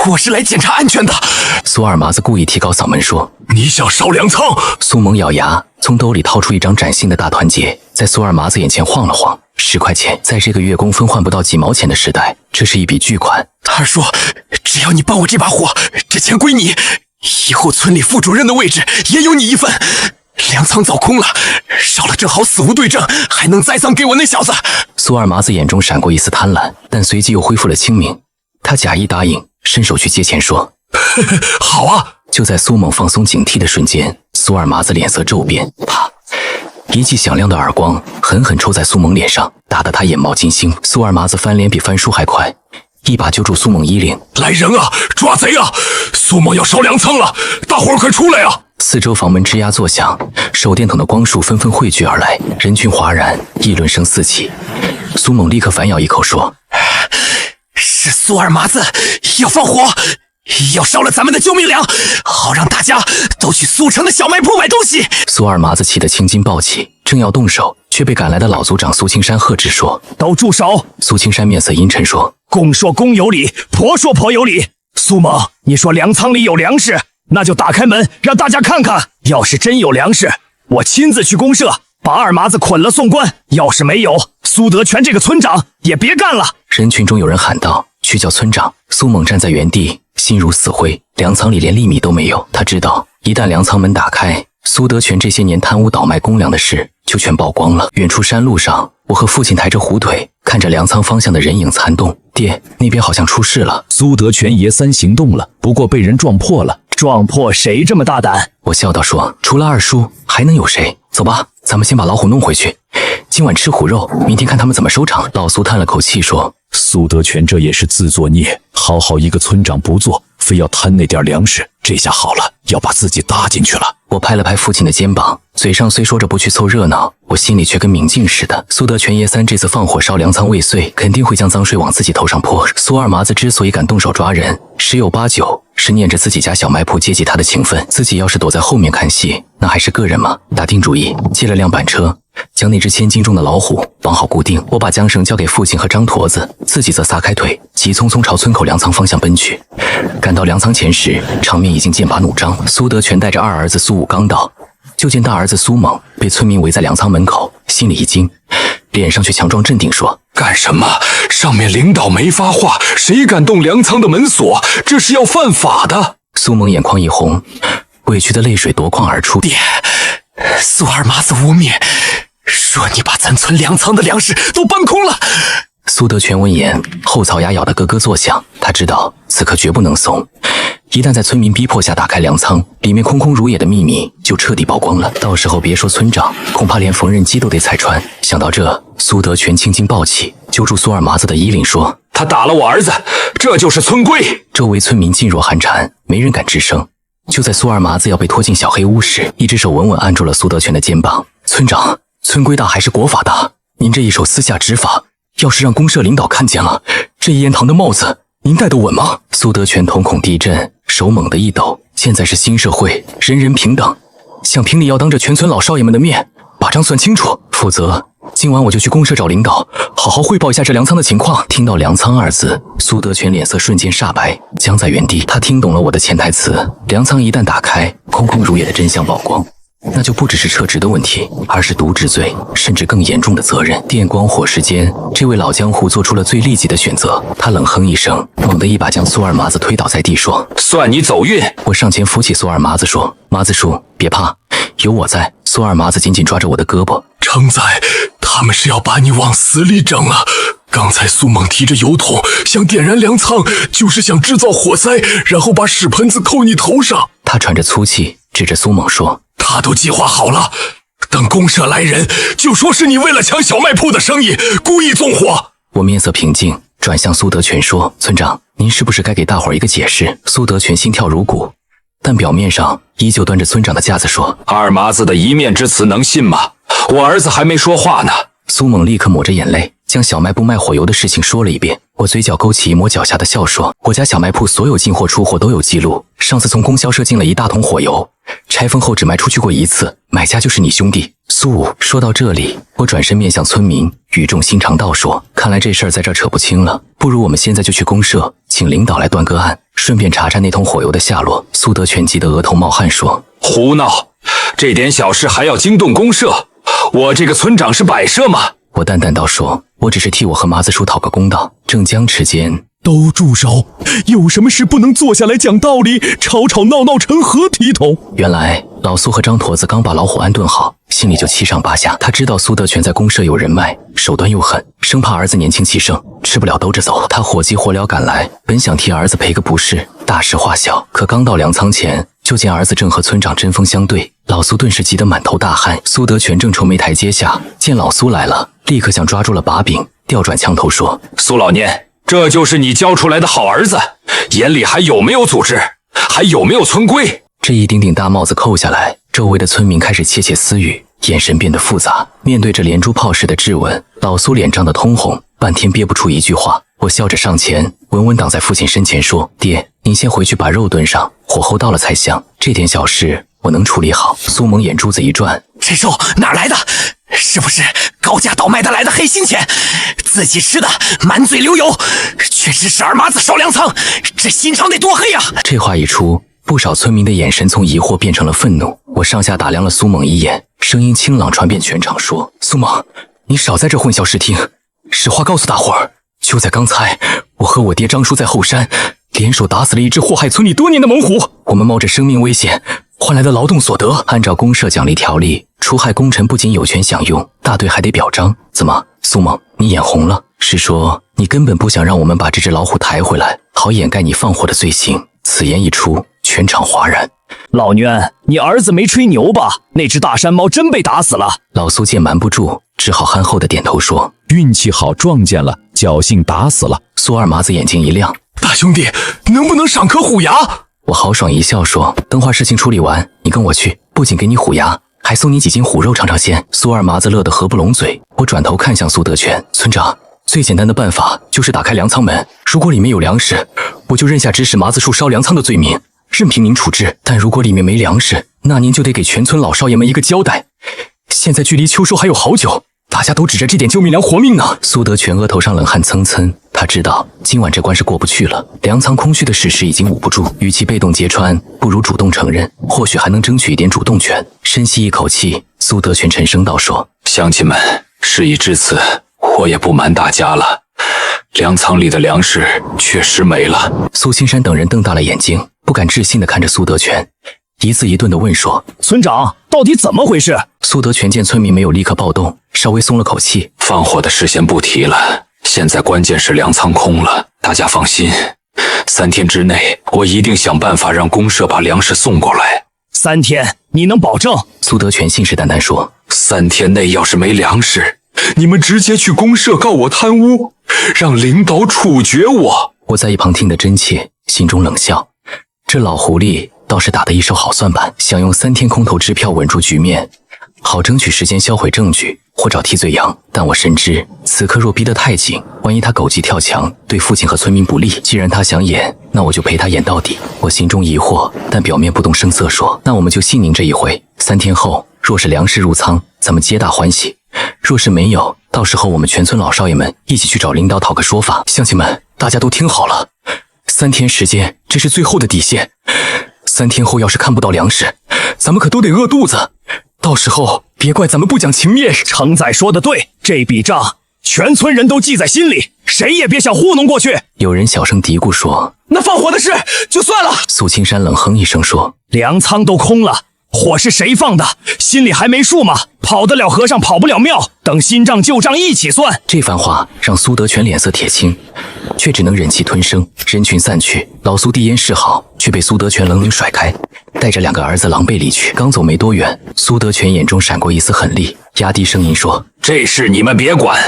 我是来检查安全的。”
苏二麻子故意提高嗓门说：“
你想烧粮仓？”
苏猛咬牙，从兜里掏出一张崭新的大团结，在苏二麻子眼前晃了晃。10块钱，在这个月工分换不到几毛钱的时代，这是一笔巨款。
二叔，只要你帮我这把火，这钱归你，以后村里副主任的位置也有你一份。粮仓早空了，烧了正好死无对证，还能栽赃给我那小子。
苏二麻子眼中闪过一丝贪婪，但随即又恢复了清明。他假意答应，伸手去接钱说：“
好啊！”
就在苏猛放松警惕的瞬间，苏二麻子脸色骤变，啪！一记响亮的耳光狠狠抽在苏猛脸上，打得他眼冒金星。苏二麻子翻脸比翻书还快，一把揪住苏猛衣领：“
来人啊，抓贼啊！苏猛要烧粮仓了，大伙儿快出来啊！”
四周房门吱呀作响，手电筒的光束纷纷汇聚而来，人群哗然，议论声四起。苏猛立刻反咬一口说：“
是苏二麻子要放火，要烧了咱们的救命粮，好让大家都去苏城的小卖铺买东西。”
苏二麻子气得青筋暴起，正要动手，却被赶来的老族长苏青山喝止说：“
都住手！”
苏青山面色阴沉说：“
公说公有理，婆说婆有理。苏猛，你说粮仓里有粮食，那就打开门让大家看看。要是真有粮食，我亲自去公社把二麻子捆了送官；要是没有，苏德全这个村长也别干了。”
人群中有人喊道：“去叫村长！”苏猛站在原地，心如死灰。粮仓里连粒米都没有，他知道一旦粮仓门打开，苏德全这些年贪污倒卖公粮的事就全曝光了。远处山路上，我和父亲抬着虎腿，看着粮仓方向的人影残动。爹，那边好像出事了。
苏德全爷3行动了，不过被人撞破了。
撞破谁这么大胆？
我笑道说：“除了二叔，还能有谁？走吧，咱们先把老虎弄回去。今晚吃虎肉，明天看他们怎么收场。”老苏叹了口气说：“
苏德全这也是自作孽，好好一个村长不做，非要贪那点粮食，这下好了，要把自己搭进去了。”
我拍了拍父亲的肩膀，嘴上虽说着不去凑热闹，我心里却跟明镜似的。苏德全爷3这次放火烧粮仓未遂，肯定会将脏水往自己头上泼。苏二麻子之所以敢动手抓人，10有8九是念着自己家小卖铺接济他的情分。自己要是躲在后面看戏，那还是个人吗？打定主意，借了辆板车，将那只1000斤重的老虎绑好固定。我把缰绳交给父亲和张驼子，自己则撒开腿，急匆匆朝村口粮仓方向奔去。赶到粮仓前时，场面已经剑拔弩张。苏德全带着二儿子苏武刚到，就见大儿子苏猛被村民围在粮仓门口，心里一惊，脸上却强装镇定说：“
干什么？上面领导没发话，谁敢动粮仓的门锁？这是要犯法的。”
苏猛眼眶一红，委屈的泪水夺眶而出：“
爹，苏二麻子污蔑，说你把咱村粮仓的粮食都搬空了。”
苏德全闻言，后槽牙咬得咯咯作响。他知道此刻绝不能怂，一旦在村民逼迫下打开粮仓，里面空空如也的秘密就彻底曝光了。到时候别说村长，恐怕连缝纫机都得踩穿。想到这，苏德全青筋暴起，揪住苏二麻子的衣领说：“
他打了我儿子，这就是村规。”
周围村民噤若寒蝉，没人敢吱声。就在苏二麻子要被拖进小黑屋时，一只手稳稳按住了苏德全的肩膀：“村长，村规大还是国法大？您这一手私下执法，要是让公社领导看见了，这一言堂的帽子您戴得稳吗？”苏德全瞳孔地震，手猛地一抖。现在是新社会，人人平等，想评理要当着全村老少爷们的面把账算清楚，否则今晚我就去公社找领导，好好汇报一下这粮仓的情况。听到粮仓2字，苏德全脸色瞬间煞白，僵在原地。他听懂了我的潜台词：粮仓一旦打开，空空如也的真相曝光，那就不只是撤职的问题，而是渎职罪，甚至更严重的责任。电光火石间，这位老江湖做出了最利己的选择。他冷哼一声，猛地一把将苏二麻子推倒在地，说：“
算你走运。”
我上前扶起苏二麻子，说：“麻子叔，别怕，有我在。”苏二麻子紧紧抓着我的胳膊：“
成仔，他们是要把你往死里整了，
刚才苏猛提着油桶想点燃粮仓，就是想制造火灾，然后把屎盆子扣你头上。
他喘着粗气，指着苏猛说：“
他都计划好了，等公社来人，就说是你为了抢小卖铺的生意，故意纵火。”
我面色平静，转向苏德全说：“村长，您是不是该给大伙儿一个解释？”苏德全心跳如鼓，但表面上依旧端着村长的架子说：“
二麻子的一面之词能信吗？我儿子还没说话呢。”
苏猛立刻抹着眼泪，将小卖部卖火油的事情说了一遍。我嘴角勾起一抹狡黠的笑说：“我家小卖铺所有进货出货都有记录，上次从供销社进了1大桶火油，拆封后只卖出去过1次，买家就是你兄弟。”苏武说到这里，我转身面向村民，语重心长道说：“看来这事儿在这儿扯不清了，不如我们现在就去公社，请领导来断个案，顺便查查那桶火油的下落。”苏德全急得额头冒汗说：“
胡闹！这点小事还要惊动公社？我这个村长是摆设吗？”
我淡淡道说：“我只是替我和麻子叔讨个公道。”正僵持间，
都住手！有什么事不能坐下来讲道理，吵吵闹闹成何体统？
原来老苏和张驼子刚把老虎安顿好，心里就七上八下。他知道苏德全在公社有人脉，手段又狠，生怕儿子年轻气盛，吃不了兜着走。他火急火燎赶来，本想替儿子赔个不是，大事化小。可刚到粮仓前，就见儿子正和村长针锋相对，老苏顿时急得满头大汗。苏德全正愁没台阶下，见老苏来了，立刻像抓住了把柄，调转枪头说：“
苏老年，这就是你教出来的好儿子，眼里还有没有组织？还有没有村规？”
这一顶顶大帽子扣下来，周围的村民开始窃窃私语，眼神变得复杂。面对着连珠炮似的质问，老苏脸涨得通红，半天憋不出一句话。我笑着上前，稳稳挡在父亲身前说：“爹，您先回去把肉炖上，火候到了才香。这点小事我能处理好。”苏猛眼珠子一转：“
这肉哪来的？是不是高价倒卖的来的黑心钱？自己吃的满嘴流油，却指使二麻子烧粮仓，这心肠得多黑呀！”
这话一出，不少村民的眼神从疑惑变成了愤怒。我上下打量了苏猛一眼，声音清朗传遍全场说：“苏猛，你少在这混淆视听，实话告诉大伙儿，就在刚才，我和我爹张叔在后山联手打死了一只祸害村里多年的猛虎，我们冒着生命危险换来的劳动所得。按照公社奖励条例，除害功臣不仅有权享用，大队还得表彰。怎么，苏猛，你眼红了？是说你根本不想让我们把这只老虎抬回来，好掩盖你放火的罪行？”此言一出，全场哗然。
老渊，你儿子没吹牛吧？那只大山猫真被打死了。
老苏见瞒不住，只好憨厚的点头说：“
运气好，撞见了，侥幸打死了。”
苏二麻子眼睛一亮：“
大兄弟，能不能赏颗虎牙？”
我豪爽一笑说：“等会事情处理完，你跟我去，不仅给你虎牙，还送你几斤虎肉尝尝鲜。”苏二麻子乐得合不拢嘴。我转头看向苏德全：“村长，最简单的办法就是打开粮仓门，如果里面有粮食，我就认下指使麻子树烧粮仓的罪名，任凭您处置。但如果里面没粮食，那您就得给全村老少爷们一个交代。现在距离秋收还有好久，大家都指着这点救命粮活命呢。”苏德全额头上冷汗蹭蹭，他知道今晚这关是过不去了。粮仓空虚的事实已经捂不住，与其被动揭穿，不如主动承认，或许还能争取一点主动权。深吸一口气，苏德全沉声道说：“
乡亲们，事已至此，我也不瞒大家了，粮仓里的粮食确实没了。”
苏青山等人瞪大了眼睛，不敢置信地看着苏德全，一字一顿地问说：“
村长，到底怎么回事？”
苏德全见村民没有立刻暴动，稍微松了口气：“
放火的事先不提了，现在关键是粮仓空了，大家放心，3天之内我一定想办法让公社把粮食送过来。
”3天，你能保证？
苏德全信誓旦旦说
：“3天内要是没粮食，你们直接去公社告我贪污，让领导处决我。”
我在一旁听得真切，心中冷笑，这老狐狸倒是打得一手好算盘，想用3天空头支票稳住局面，好争取时间销毁证据或找替罪羊。但我深知此刻若逼得太紧，万一他狗急跳墙，对父亲和村民不利。既然他想演，那我就陪他演到底。我心中疑惑，但表面不动声色说：“那我们就信您这一回，3天后若是粮食入仓，咱们皆大欢喜；若是没有，到时候我们全村老少爷们一起去找领导讨个说法。乡亲们，大家都听好了，3天时间，这是最后的底线。3天后要是看不到粮食，咱们可都得饿肚子。到时候别怪咱们不讲情面。”
程仔说的对，这笔账全村人都记在心里，谁也别想糊弄过去。
有人小声嘀咕说：“
那放火的事就算了。”
苏青山冷哼一声说：“
粮仓都空了，火是谁放的？心里还没数吗？跑得了和尚跑不了庙，等新账旧账一起算。
这番话让苏德全脸色铁青，却只能忍气吞声。人群散去，老苏递烟示好，却被苏德全冷冷甩开，带着2个儿子狼狈离去。刚走没多远，苏德全眼中闪过一丝狠厉，压低声音说：“
这事你们别管，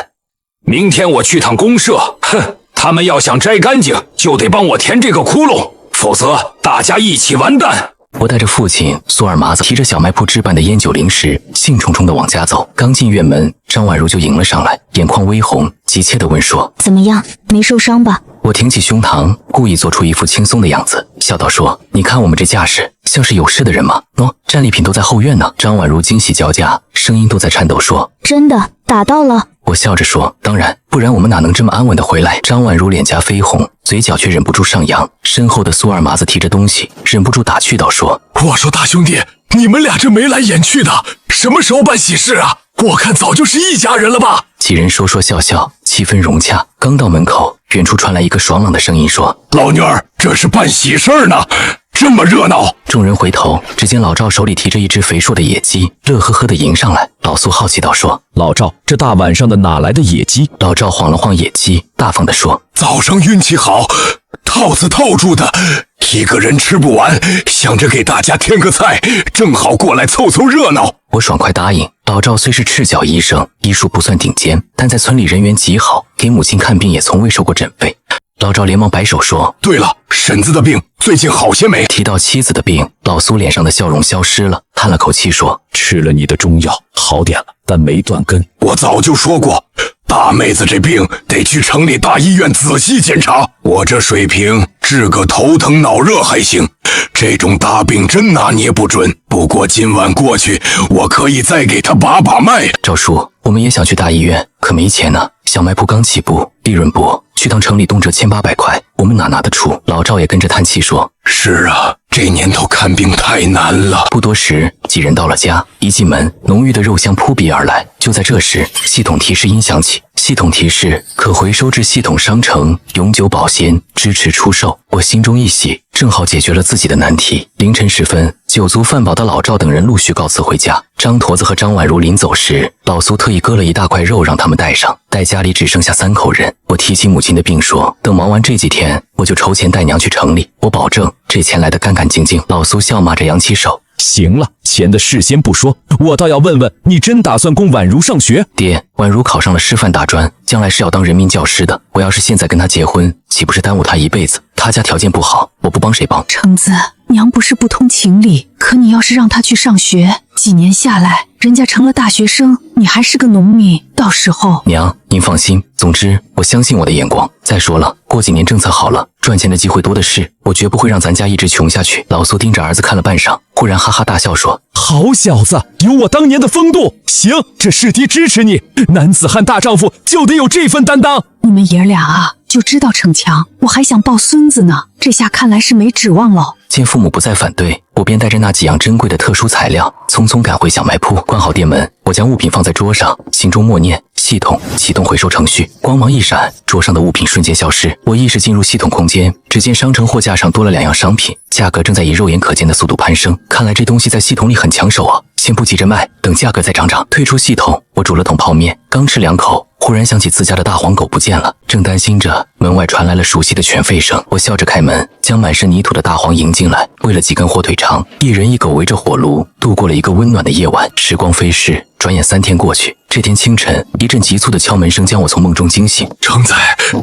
明天我去趟公社，哼，他们要想摘干净，就得帮我填这个窟窿，否则大家一起完蛋。”
我带着父亲苏二麻子，提着小卖铺置办的烟酒零食，兴冲冲地往家走。刚进院门，张婉如就迎了上来，眼眶微红，急切地问说：“
怎么样？没受伤吧？”
我挺起胸膛，故意做出一副轻松的样子，笑道说：“你看我们这架势，像是有事的人吗？喏，战利品都在后院呢。”张婉如惊喜交加，声音都在颤抖说：“
真的打到了？”
我笑着说：“当然，不然我们哪能这么安稳地回来？”张婉如脸颊绯红，嘴角却忍不住上扬。身后的苏二麻子提着东西，忍不住打趣道说：“
我说大兄弟，你们俩这眉来眼去的，什么时候办喜事啊？我看早就是一家人了吧？”
几人说说笑笑，气氛融洽。刚到门口，远处传来一个爽朗的声音说：“
老女儿，这是办喜事呢，这么热闹。”
众人回头，只见老赵手里提着一只肥硕的野鸡，乐呵呵地迎上来。老苏好奇道说：“
老赵，这大晚上的哪来的野鸡？”
老赵晃了晃野鸡，大方地说：“
早上运气好，套子套住的，一个人吃不完，想着给大家添个菜，正好过来凑凑热闹。”
我爽快答应。老赵虽是赤脚医生，医术不算顶尖，但在村里人缘极好，给母亲看病也从未收过诊费。老赵连忙摆手说：“
对了，婶子的病最近好些没？”
提到妻子的病，老苏脸上的笑容消失了，叹了口气说：“
吃了你的中药，好点了，但没断根。我早就说过，大妹子这病得去城里大医院仔细检查。我这水平治个头疼脑热还行，这种大病真拿捏不准。不过今晚过去，我可以再给他把把脉。”
赵叔，我们也想去大医院，可没钱呢。小卖铺刚起步，利润薄，去趟城里动辄1800块，我们哪拿得出？老赵也跟着叹气说：“
是啊，这年头看病太难了。”
不多时，几人到了家，一进门，浓郁的肉香扑鼻而来。就在这时，系统提示音响起，系统提示可回收至系统商城，永久保鲜，支持出售。我心中一喜，正好解决了自己的难题。凌晨时分，酒足饭饱的老赵等人陆续告辞回家。张驼子和张婉如临走时，老苏特意割了一大块肉让他们带上。待家里只剩下3口人，我提起母亲的病说：“等忙完这几天，我就筹钱带娘去城里，我保证这钱来得干干净净。”老苏笑骂着扬起手：“
行了，钱的事先不说，我倒要问问，你真打算供婉如上学？”
爹，婉如考上了师范大专，将来是要当人民教师的。我要是现在跟她结婚，岂不是耽误她一辈子？她家条件不好，我不帮谁帮？
橙子，娘不是不通情理，可你要是让她去上学，几年下来，人家成了大学生，你还是个农民，到时候……
娘，您放心。总之，我相信我的眼光。再说了，过几年政策好了，赚钱的机会多的是，我绝不会让咱家一直穷下去。老苏盯着儿子看了半晌，忽然哈哈大笑说：“
好小子，有我当年的风度。行，这师弟支持你，男子汉大丈夫就得有这份担当。”
你们爷俩啊，就知道逞强，我还想抱孙子呢，这下看来是没指望了。
见父母不再反对，我便带着那几样珍贵的特殊材料，匆匆赶回小卖铺。关好店门，我将物品放在桌上，心中默念：“系统启动回收程序。”光芒一闪，桌上的物品瞬间消失。我意识进入系统空间，只见商城货架上多了2样商品，价格正在以肉眼可见的速度攀升。看来这东西在系统里很抢手啊！先不急着卖，等价格再涨涨。退出系统，我煮了桶泡面，刚吃2口，忽然想起自家的大黄狗不见了，正担心着，门外传来了熟悉的犬吠声。我笑着开门，将满身泥土的大黄迎进来。为了几根火腿肠，一人一狗围着火炉，度过了一个温暖的夜晚。时光飞逝，转眼3天过去。这天清晨，一阵急促的敲门声将我从梦中惊醒。
程仔，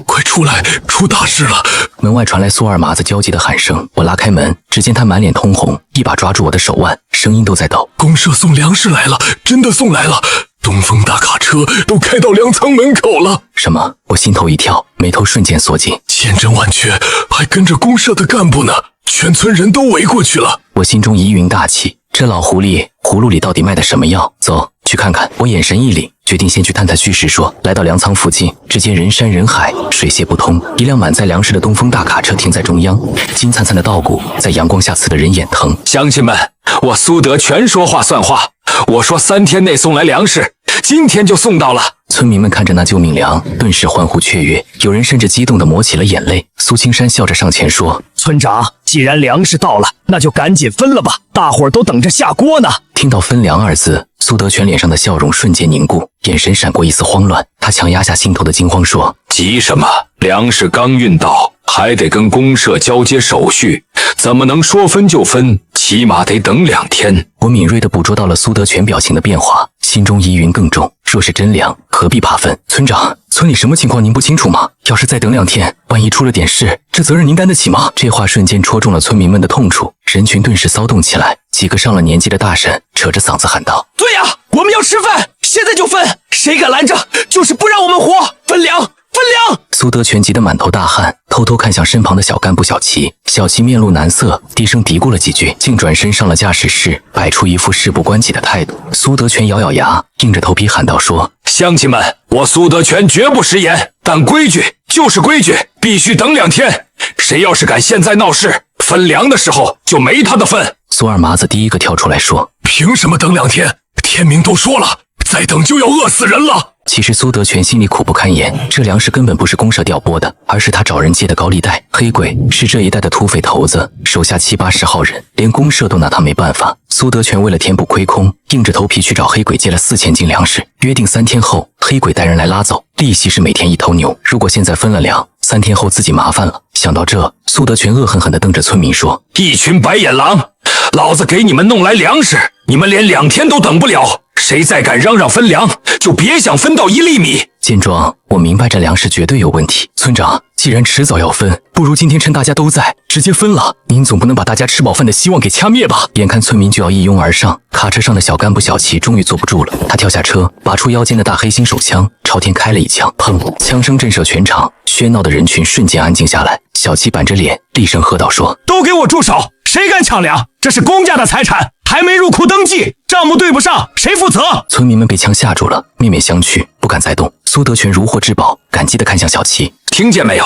快出来，出大事了！
门外传来苏二麻子焦急的喊声。我拉开门，只见他满脸通红，一把抓住我的手腕，声音都在抖：“
公社送粮食来了，真的送来了！东风大卡车都开到粮仓门口了。”
什么？我心头一跳，眉头瞬间缩紧。
千真万确，还跟着公社的干部呢，全村人都围过去了。
我心中疑云大起，这老狐狸葫芦里到底卖的什么药？走，去看看。我眼神一凛，决定先去探探虚实说。来到粮仓附近，只见人山人海，水泄不通。一辆满载粮食的东风大卡车停在中央，金灿灿的稻谷在阳光下刺得人眼疼。
乡亲们，我苏德全说话算话，我说3天内送来粮食，今天就送到了。
村民们看着那救命粮，顿时欢呼雀跃，有人甚至激动地抹起了眼泪。苏青山笑着上前说：“
村长，既然粮食到了，那就赶紧分了吧，大伙儿都等着下锅呢。”
听到分粮二字，苏德全脸上的笑容瞬间凝固，眼神闪过一丝慌乱。他强压下心头的惊慌说：“
急什么？粮食刚运到，还得跟公社交接手续，怎么能说分就分？起码得等2天。”
我敏锐地捕捉到了苏德全表情的变化，心中疑云更重。若是真粮，何必怕分？村长，村里什么情况您不清楚吗？要是再等2天，万一出了点事，这责任您担得起吗？这话瞬间戳中了村民们的痛处，人群顿时骚动起来。几个上了年纪的大婶扯着嗓子喊道：“
对呀，我们要吃饭，现在就分！谁敢拦着，就是不让我们活！分粮！分粮！”
苏德全急得满头大汗，偷偷看向身旁的小干部小齐。小齐面露难色，低声嘀咕了几句，竟转身上了驾驶室，摆出一副事不关己的态度。苏德全咬咬牙，硬着头皮喊道：“说，
乡亲们，我苏德全绝不食言，但规矩就是规矩，必须等2天。谁要是敢现在闹事，分粮的时候就没他的份。”
苏二麻子第一个跳出来说：“
凭什么等2天？天明都说了，再等就要饿死人了。”
其实苏德全心里苦不堪言，这粮食根本不是公社调拨的，而是他找人借的高利贷。黑鬼是这一带的土匪头子，手下7、80号人，连公社都拿他没办法。苏德全为了填补亏空，硬着头皮去找黑鬼借了4000斤粮食，约定3天后黑鬼带人来拉走，利息是每天1头牛。如果现在分了粮，3天后自己麻烦了。想到这，苏德全恶狠狠地瞪着村民说：“
一群白眼狼，老子给你们弄来粮食，你们连2天都等不了。谁再敢嚷嚷分粮，就别想分到1粒米。”
见状，我明白这粮食绝对有问题。村长，既然迟早要分，不如今天趁大家都在，直接分了。您总不能把大家吃饱饭的希望给掐灭吧？眼看村民就要一拥而上，卡车上的小干部小齐终于坐不住了，他跳下车，拔出腰间的大黑心手枪，朝天开了一枪。砰！枪声震慑全场，喧闹的人群瞬间安静下来。小齐板着脸，厉声喝道：“说，
都给我住手！谁敢抢粮？这是公家的财产，还没入库登记，账目对不上，谁负责？”
村民们被枪吓住了，面面相觑，不敢再动。苏德全如获至宝，感激地看向小齐：“
听见没有？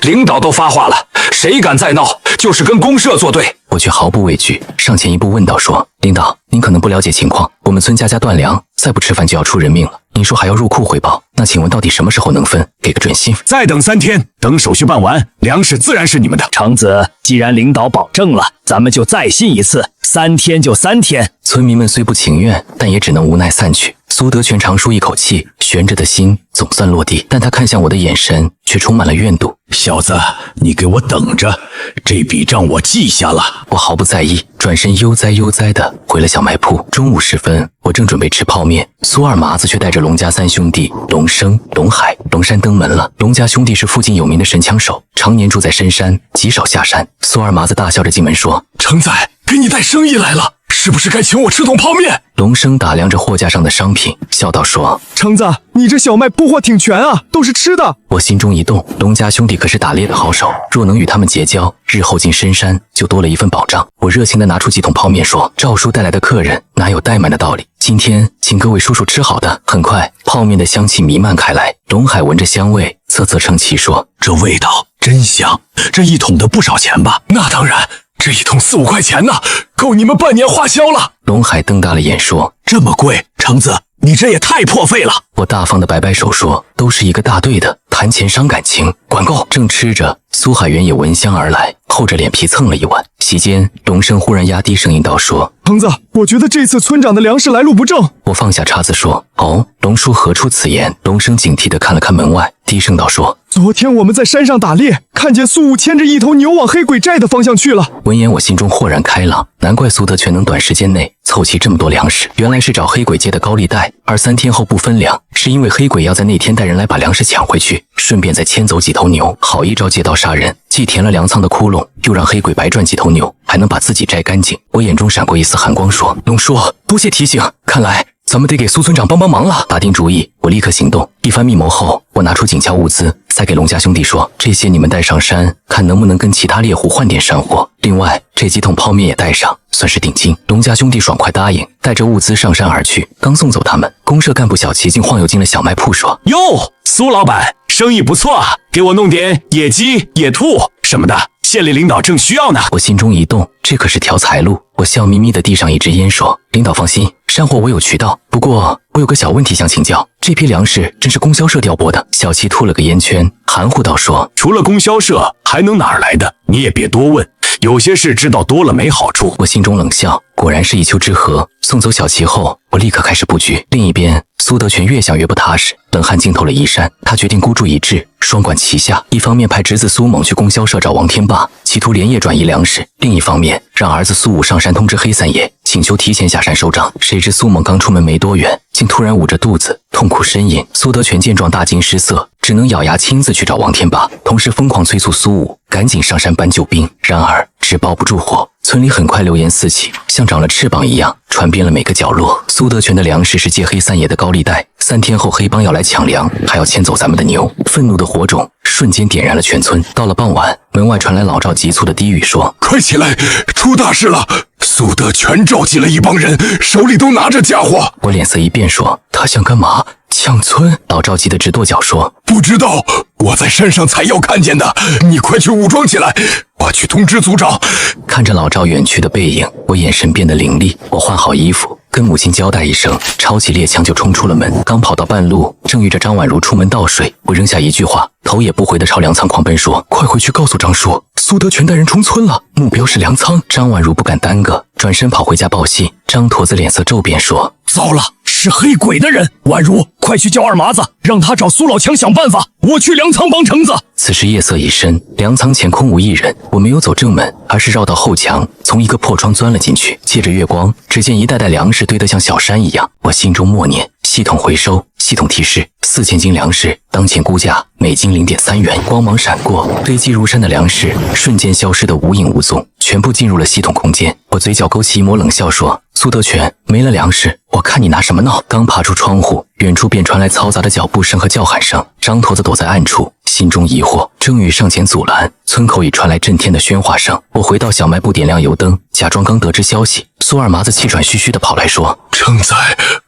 领导都发话了，谁敢再闹，就是跟公社作对。”
我却毫不畏惧，上前一步问道：“说，领导，您可能不了解情况，我们村家断粮，再不吃饭就要出人命了。您说还要入库汇报，那请问到底什么时候能分？给个准信。”“
再等3天，等手续办完，粮食自然是你们的。”“橙子，既然领导保证了，咱们就再信一次，3天就3天。”
村民们虽不情愿，但也只能无奈散去。苏德全长舒一口气，悬着的心总算落地，但他看向我的眼神却充满了怨毒。
“小子，你给我等着，这笔账我记下了。”
我毫不在意，转身悠哉悠哉地回了小卖铺。中午时分，我正准备吃泡面，苏二麻子却带着龙家3兄弟龙生、龙海、龙山登门了。龙家兄弟是附近有名的神枪手，常年住在深山，极少下山。苏二麻子大笑着进门说：“
程仔，给你带生意来了，是不是该请我吃桶泡面？”
龙生打量着货架上的商品，笑道说：“
橙子，你这小卖铺货挺全啊，都是吃的。”
我心中一动，龙家兄弟可是打猎的好手，若能与他们结交，日后进深山就多了一份保障。我热情地拿出几桶泡面说：“赵叔带来的客人哪有怠慢的道理？今天请各位叔叔吃好的。”很快，泡面的香气弥漫开来。龙海闻着香味，啧啧称奇说：“
这味道真香，这一桶的不少钱吧？”“
那当然，这一桶4、5块钱呢，够你们半年花销了。”
龙海瞪大了眼说：“
这么贵，橙子，你这也太破费了。”
我大方的摆摆手说：“都是一个大队的，谈钱伤感情，管够。”正吃着，苏海源也闻香而来，厚着脸皮蹭了一碗。席间，龙生忽然压低声音道：“说，
橙子，我觉得这次村长的粮食来路不正。”
我放下叉子说：“哦，龙叔何出此言？”龙生警惕地看了看门外，低声道：“说，
昨天我们在山上打猎，看见苏武牵着1头牛往黑鬼寨的方向去了。”
闻言，我心中豁然开朗，难怪苏德全能短时间内凑齐这么多粮食，原来是找黑鬼借的高利贷，而3天后不分粮，是因为黑鬼要在那天带人来把粮食抢回去，顺便再牵走几头牛。好一招借刀杀人，既填了粮仓的窟窿，又让黑鬼白赚几头牛，还能把自己摘干净。我眼中闪过一丝寒光，说：“龙叔，多谢提醒，看来咱们得给苏村长帮帮忙了。”打定主意，我立刻行动。一番密谋后，我拿出紧俏物资，塞给龙家兄弟说：“这些你们带上山，看能不能跟其他猎户换点山货。另外，这几桶泡面也带上，算是定金。”龙家兄弟爽快答应，带着物资上山而去。刚送走他们，公社干部小齐竟晃悠进了小卖铺，说：“
哟，苏老板，生意不错啊，给我弄点野鸡、野兔什么的，县里领导正需要呢。”
我心中一动，这可是条财路。我笑眯眯地递上一支烟，说：“领导放心，山货我有渠道。不过我有个小问题想请教，这批粮食真是供销社调拨的？”小七吐了个烟圈，含糊道说：“
除了供销社，还能哪儿来的？你也别多问，有些事知道多了没好处。”
我心中冷笑，果然是一丘之貉。送走小七后，我立刻开始布局。另一边，苏德全越想越不踏实，冷汗浸透了衣衫。他决定孤注一掷，双管齐下，一方面派侄子苏猛去供销社找王天霸，企图连夜转移粮食；另一方面，让儿子苏武上山通知黑三爷，请求提前下山收账。谁知苏猛刚出门没多远，竟突然捂着肚子痛苦呻吟。苏德全见状大惊失色，只能咬牙亲自去找王天霸，同时疯狂催促苏武赶紧上山搬救兵。然而纸包不住火，村里很快流言四起，像长了翅膀一样传遍了每个角落。苏德全的粮食是借黑三爷的高利贷，3天后黑帮要来抢粮，还要牵走咱们的牛。愤怒的火种瞬间点燃了全村。到了傍晚，门外传来老赵急促的低语说：“
快起来，出大事了！苏德全召集了一帮人，手里都拿着家伙。”
我脸色一变，说：“他想干嘛？抢村？”老赵急得直跺脚，说：“
不知道，我在山上采药看见的。你快去武装起来，我去通知族长。”
看着老赵远去的背影，我眼神变得凌厉。我换好衣服，跟母亲交代一声，抄起猎枪就冲出了门。刚跑到半路，正遇着张婉如出门倒水，我扔下一句话，头也不回地朝粮仓狂奔，说：“快回去告诉张叔，苏德全带人冲村了，目标是粮仓。”张婉如不敢耽搁，转身跑回家报信。张驼子脸色骤变，说：“
糟了，是黑鬼的人！婉如，快去叫二麻子，让他找苏老强想办法，我去粮仓帮橙子。”
此时夜色已深，粮仓前空无一人。我没有走正门，而是绕到后墙，从一个破窗钻了进去。借着月光，只见一袋袋粮食堆得像小山一样。我心中默念：系统回收，系统提示，4000斤粮食，当前估价每斤0.3元。光芒闪过，堆积如山的粮食瞬间消失得无影无踪，全部进入了系统空间。我嘴角勾起一抹冷笑，说：“苏德全，没了粮食，我看你拿什么闹？”刚爬出窗户，远处便传来嘈杂的脚步声和叫喊声。张驼子躲在暗处，心中疑惑，正欲上前阻拦，村口已传来震天的喧哗声。我回到小卖部点亮油灯，假装刚得知消息。苏二麻子气喘吁吁地跑来说：“
正在，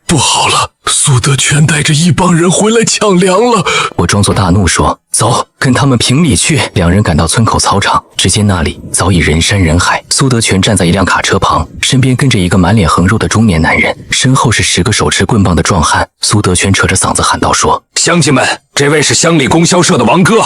不好了，苏德全带着一帮人回来抢粮了。”
我装作大怒说：“走，跟他们评理去。”两人赶到村口操场，只见那里早已人山人海。苏德全站在一辆卡车旁，身边跟着一个满脸横肉的中年男人，身后是10个手持棍棒的壮汉。苏德全扯着嗓子喊道：“说，
乡亲们，这位是乡里供销社的王哥，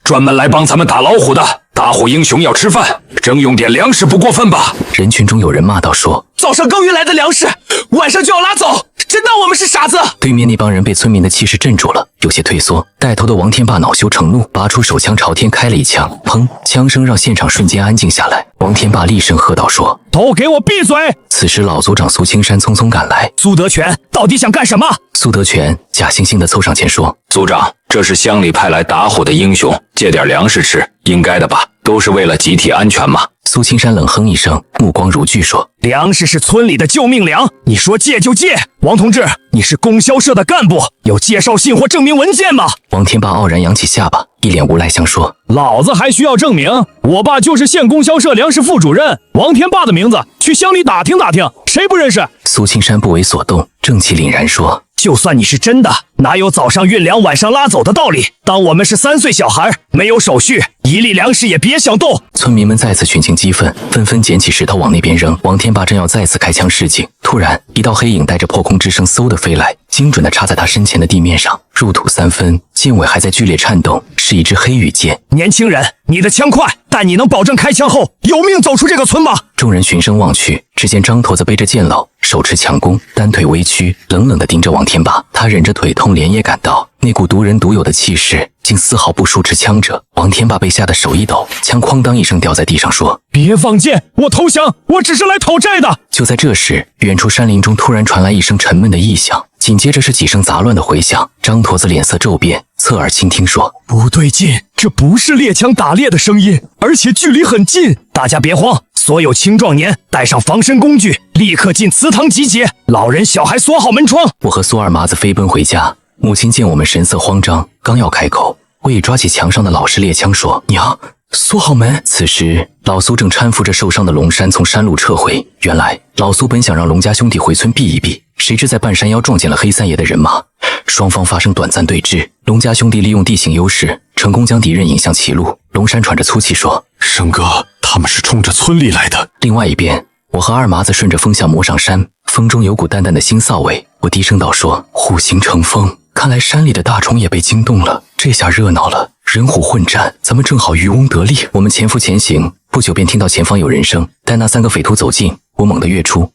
专门来帮咱们打老虎的。打虎英雄要吃饭，征用点粮食不过分吧？”
人群中有人骂道：“说，
早上刚运来的粮食，晚上就要拉走，真当我们是傻子？”
对面那帮人被村民的气势镇住了，有些退缩。带头的王天霸恼羞成怒，拔出手枪朝天开了一枪，砰！枪声让现场瞬间安静下来。王天霸厉声喝道：“说，
都给我闭嘴！”
此时老族长苏青山匆匆赶来。
苏德全到底想干什么？
苏德全假惺惺地凑上前说：“
族长，这是乡里派来打虎的英雄，借点粮食吃，应该的吧？都是为了集体安全嘛。”
苏青山冷哼一声，目光如炬说：“
粮食是村里的救命粮，你说借就借。王同志，你是供销社的干部，有介绍信或证明文件吗？”
王天霸傲然扬起下巴，一脸无赖相说：“
老子还需要证明？我爸就是县供销社粮食副主任王天霸的名字，去乡里打听打听，谁不认识？”
苏青山不为所动，正气凛然说：“
就算你是真的，哪有早上运粮晚上拉走的道理？当我们是3岁小孩，没有手续，1粒粮食也别想动。”
村民们再次群情激愤，纷纷捡起石头往那边扔。王天霸正要再次开枪示警，突然一道黑影带着破空之声嗖地飞来，精准地插在他身前的地面上，入土3分，剑尾还在剧烈颤动，是一支黑羽箭。
年轻人，你的枪快，但你能保证开枪后有命走出这个村吗？
众人循声望去，只见张驼子背着剑篓，手持强弓，单腿微屈，冷冷地盯着王天霸。他忍着腿痛，连夜赶到，那股独人独有的气势竟丝毫不输持枪者。王天霸被吓得手一抖，枪哐当一声掉在地上，说：“
别放箭，我投降，我只是来讨债的。”
就在这时，远处山林中突然传来一声沉闷的异响，紧接着是几声杂乱的回响。张驼子脸色骤变，侧耳倾听说：“
不对劲，这不是猎枪打猎的声音，而且距离很近。大家别慌，所有青壮年带上防身工具，立刻进祠堂集结，老人小孩锁好门窗。”
我和苏二麻子飞奔回家，母亲见我们神色慌张，刚要开口，我已抓起墙上的老式猎枪说：“娘，锁好门。”此时老苏正搀扶着受伤的龙山从山路撤回。原来老苏本想让龙家兄弟回村避一避，谁知在半山腰撞见了黑三爷的人马，双方发生短暂对峙。龙家兄弟利用地形优势，成功将敌人引向歧路。龙山喘着粗气说：“
生哥，他们是冲着村里来的。”
另外一边，我和二麻子顺着风向磨上山，风中有股淡淡的腥臊味。我低声道说：“虎形成风，看来山里的大虫也被惊动了。这下热闹了，人虎混战，咱们正好渔翁得利。”我们前夫前行，不久便听到前方有人声。待那3个匪徒走近，我猛地跃出，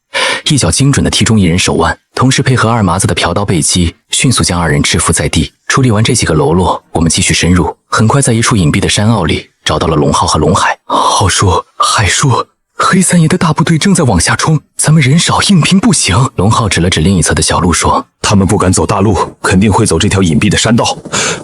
一脚精准地踢中一人手腕，同时配合二麻子的朴刀背击，迅速将2人制服在地。处理完这几个喽啰，我们继续深入，很快在一处隐蔽的山坳里找到了龙浩和龙海。浩说：“海说，黑三爷的大部队正在往下冲，咱们人少，硬拼不行。”龙浩指了指另一侧的小路说：“
他们不敢走大路，肯定会走这条隐蔽的山道。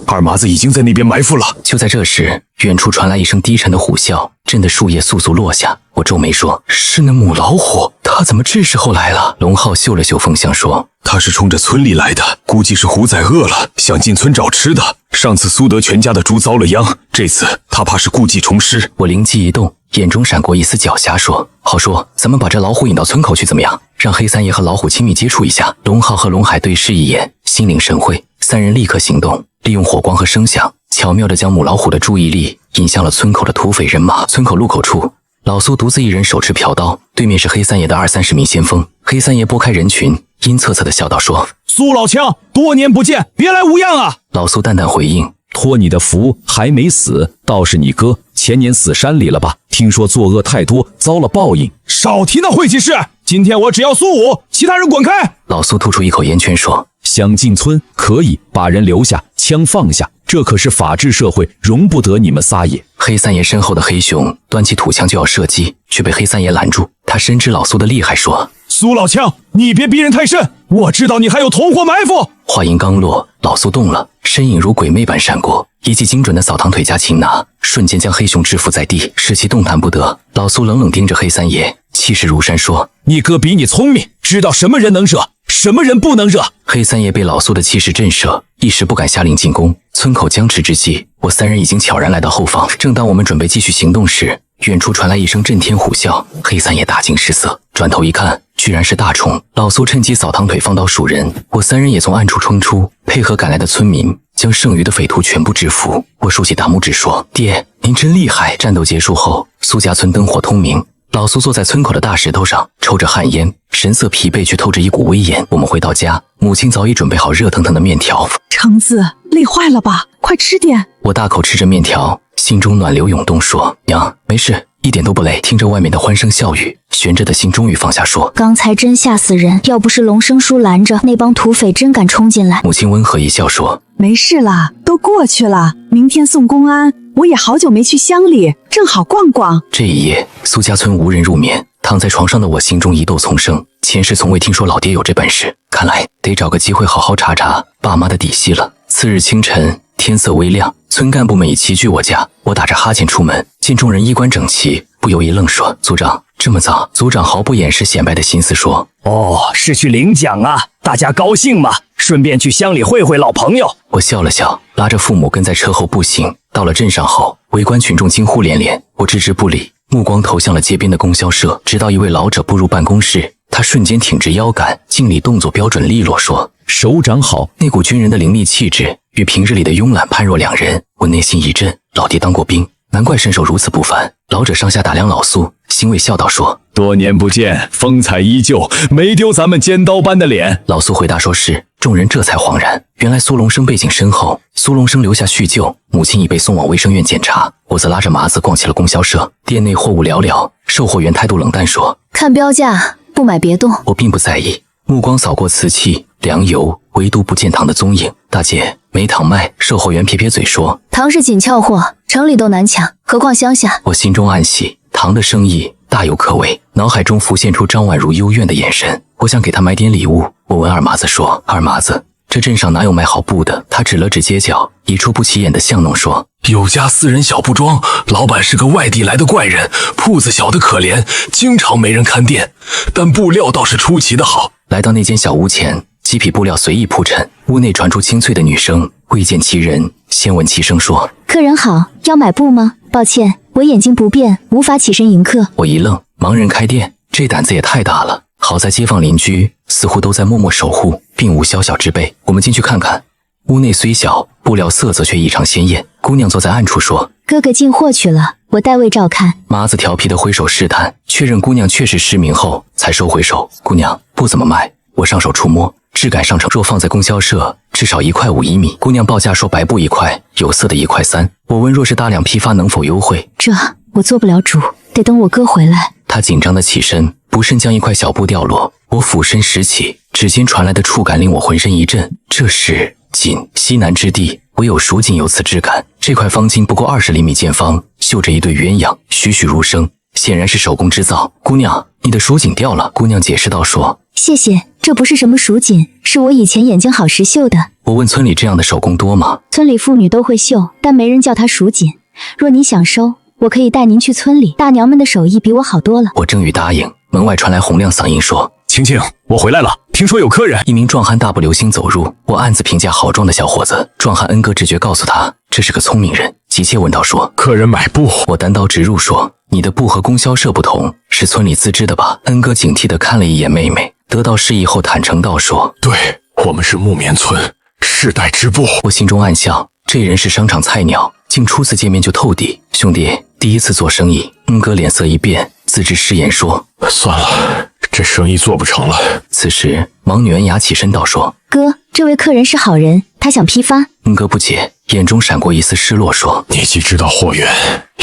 二麻子已经在那边埋伏了。”
就在这时，远处传来一声低沉的虎啸，震得树叶簌簌落下。我皱眉说：“是那母老虎，它怎么这时候来了？”龙浩嗅了嗅风向说：“
他是冲着村里来的，估计是虎仔饿了，想进村找吃的。上次苏德全家的猪遭了殃，这次他怕是故技重施。”
我灵机一动，眼中闪过一丝狡黠，说：“好说，咱们把这老虎引到村口去，怎么样？让黑三爷和老虎亲密接触一下。”龙浩和龙海对视一眼，心领神会，3人立刻行动，利用火光和声响，巧妙地将母老虎的注意力引向了村口的土匪人马。村口路口处，老苏独自一人手持朴刀，对面是黑三爷的20-30名先锋。黑三爷拨开人群，阴恻恻地笑道说：“
苏老枪，多年不见，别来无恙啊！”
老苏淡淡回应：“
托你的福，还没死，倒是你哥前年死山里了吧？听说作恶太多，遭了报应。”
少提那晦气事！今天我只要苏武，其他人滚开！
老苏吐出一口烟圈说：“
想进村可以，把人留下，枪放下，这可是法治社会，容不得你们撒野。”
黑三爷身后的黑熊端起土枪就要射击，却被黑三爷拦住。他深知老苏的厉害，说：“
苏老枪，你别逼人太甚，我知道你还有同伙埋伏。”
话音刚落，老苏动了，身影如鬼魅般闪过，一记精准的扫堂腿加擒拿，瞬间将黑熊制服在地，使其动弹不得。老苏冷冷盯着黑三爷，气势如山，说：“
你哥比你聪明，知道什么人能惹，什么人不能惹。”
黑三爷被老苏的气势震慑，一时不敢下令进攻。村口僵持之际，我3人已经悄然来到后方。正当我们准备继续行动时，远处传来一声震天虎啸，黑三爷大惊失色，转头一看，居然是大虫。老苏趁机扫堂腿，放刀数人。我3人也从暗处冲出，配合赶来的村民，将剩余的匪徒全部制服。我竖起大拇指说：“爹，您真厉害！”战斗结束后，苏家村灯火通明。老苏坐在村口的大石头上，抽着旱烟，神色疲惫，却透着一股威严。我们回到家，母亲早已准备好热腾腾的面条。
橙子，累坏了吧？快吃点。
我大口吃着面条，心中暖流涌动，说：“娘，没事，一点都不累。”听着外面的欢声笑语，悬着的心终于放下，说：“
刚才真吓死人，要不是龙生叔拦着，那帮土匪真敢冲进来。”
母亲温和一笑，说：“
没事啦，都过去了，明天送公安。我也好久没去乡里，正好逛逛。”
这一夜，苏家村无人入眠。躺在床上的我心中疑窦丛生，前世从未听说老爹有这本事，看来得找个机会好好查查爸妈的底细了。次日清晨，天色微亮，村干部们已齐聚我家。我打着哈欠出门，见众人衣冠整齐，不由一愣，说：“族长，这么早？”族长毫不掩饰显摆的心思，说：“
哦，是去领奖啊，大家高兴吗？顺便去乡里会会老朋友。”
我笑了笑，拉着父母跟在车后步行。到了镇上后，围观群众惊呼连连，我置之不理，目光投向了街边的供销社。直到一位老者步入办公室，他瞬间挺直腰杆，敬礼动作标准利落，说：“
首长好。”
那股军人的凌厉气质与平日里的慵懒判若两人，我内心一震。老爹当过兵，难怪身手如此不凡。老者上下打量老苏，欣慰笑道，说：“
多年不见，风采依旧，没丢咱们尖刀般的脸。”
老苏回答说是。众人这才恍然，原来苏龙生背景深厚。苏龙生留下叙旧，母亲已被送往卫生院检查。我则拉着麻子逛起了供销社，店内货物寥寥，售货员态度冷淡，说：“
看标价，不买别动。”
我并不在意，目光扫过瓷器、粮油，唯独不见糖的踪影。大姐，没糖卖。售货员撇撇嘴说：“
糖是紧俏货，城里都难抢，何况乡下。”
我心中暗喜，糖的生意大有可为，脑海中浮现出张婉如幽怨的眼神。我想给她买点礼物。我问二麻子说：“二麻子，这镇上哪有卖好布的？”他指了指街角一处不起眼的巷弄，说：“
有家私人小布庄，老板是个外地来的怪人，铺子小得可怜，经常没人看店，但布料倒是出奇的好。”
来到那间小屋前，几匹布料随意铺陈，屋内传出清脆的女声：“未见其人，先闻其声。”说：“
客人好，要买布吗？抱歉，我眼睛不便，无法起身迎客。”
我一愣，盲人开店，这胆子也太大了。好在街坊邻居似乎都在默默守护，并无宵小之辈。我们进去看看。屋内虽小，布料色泽却异常鲜艳。姑娘坐在暗处说：“
哥哥进货去了，我代魏照看。”
麻子调皮的挥手试探，确认姑娘确实失明后，才收回手。姑娘不怎么卖，我上手触摸，质感上乘。若放在供销社，至少1块5一米。姑娘报价说白布1块，有色的1块3。我问若是大量批发能否优惠？
这我做不了主，得等我哥回来。
她紧张的起身，不慎将一块小布掉落。我俯身拾起，指尖传来的触感令我浑身一震。这是锦，西南之地唯有蜀锦有此质感。这块方巾不过20厘米见方，绣着一对鸳鸯，栩栩如生，显然是手工制造。姑娘，你的蜀锦掉了。姑娘解释道说：“
谢谢，这不是什么蜀锦，是我以前眼睛好时绣的。”
我问村里这样的手工多吗？
村里妇女都会绣，但没人叫它蜀锦。若你想收，我可以带您去村里，大娘们的手艺比我好多了。
我正欲答应，门外传来洪亮嗓音说：“
晴晴，我回来了，听说有客人。”
一名壮汉大步流星走入，我暗自评价豪壮的小伙子。壮汉恩哥直觉告诉他，这是个聪明人，急切问道说：“
客人买布？”
我单刀直入说：“你的布和供销社不同，是村里自制的吧？”恩哥警惕地看了一眼妹妹，得到示意后坦诚道说：“
对，我们是木棉村世代织布。”
我心中暗笑，这人是商场菜鸟，竟初次见面就透底。兄弟，第一次做生意。恩哥脸色一变，自知失言说：“
算了，这生意做不成了。”
此时，盲女恩雅起身道说：“
哥，这位客人是好人，他想批发。”
恩哥不解，眼中闪过一丝失落，说：“
你既知道货源，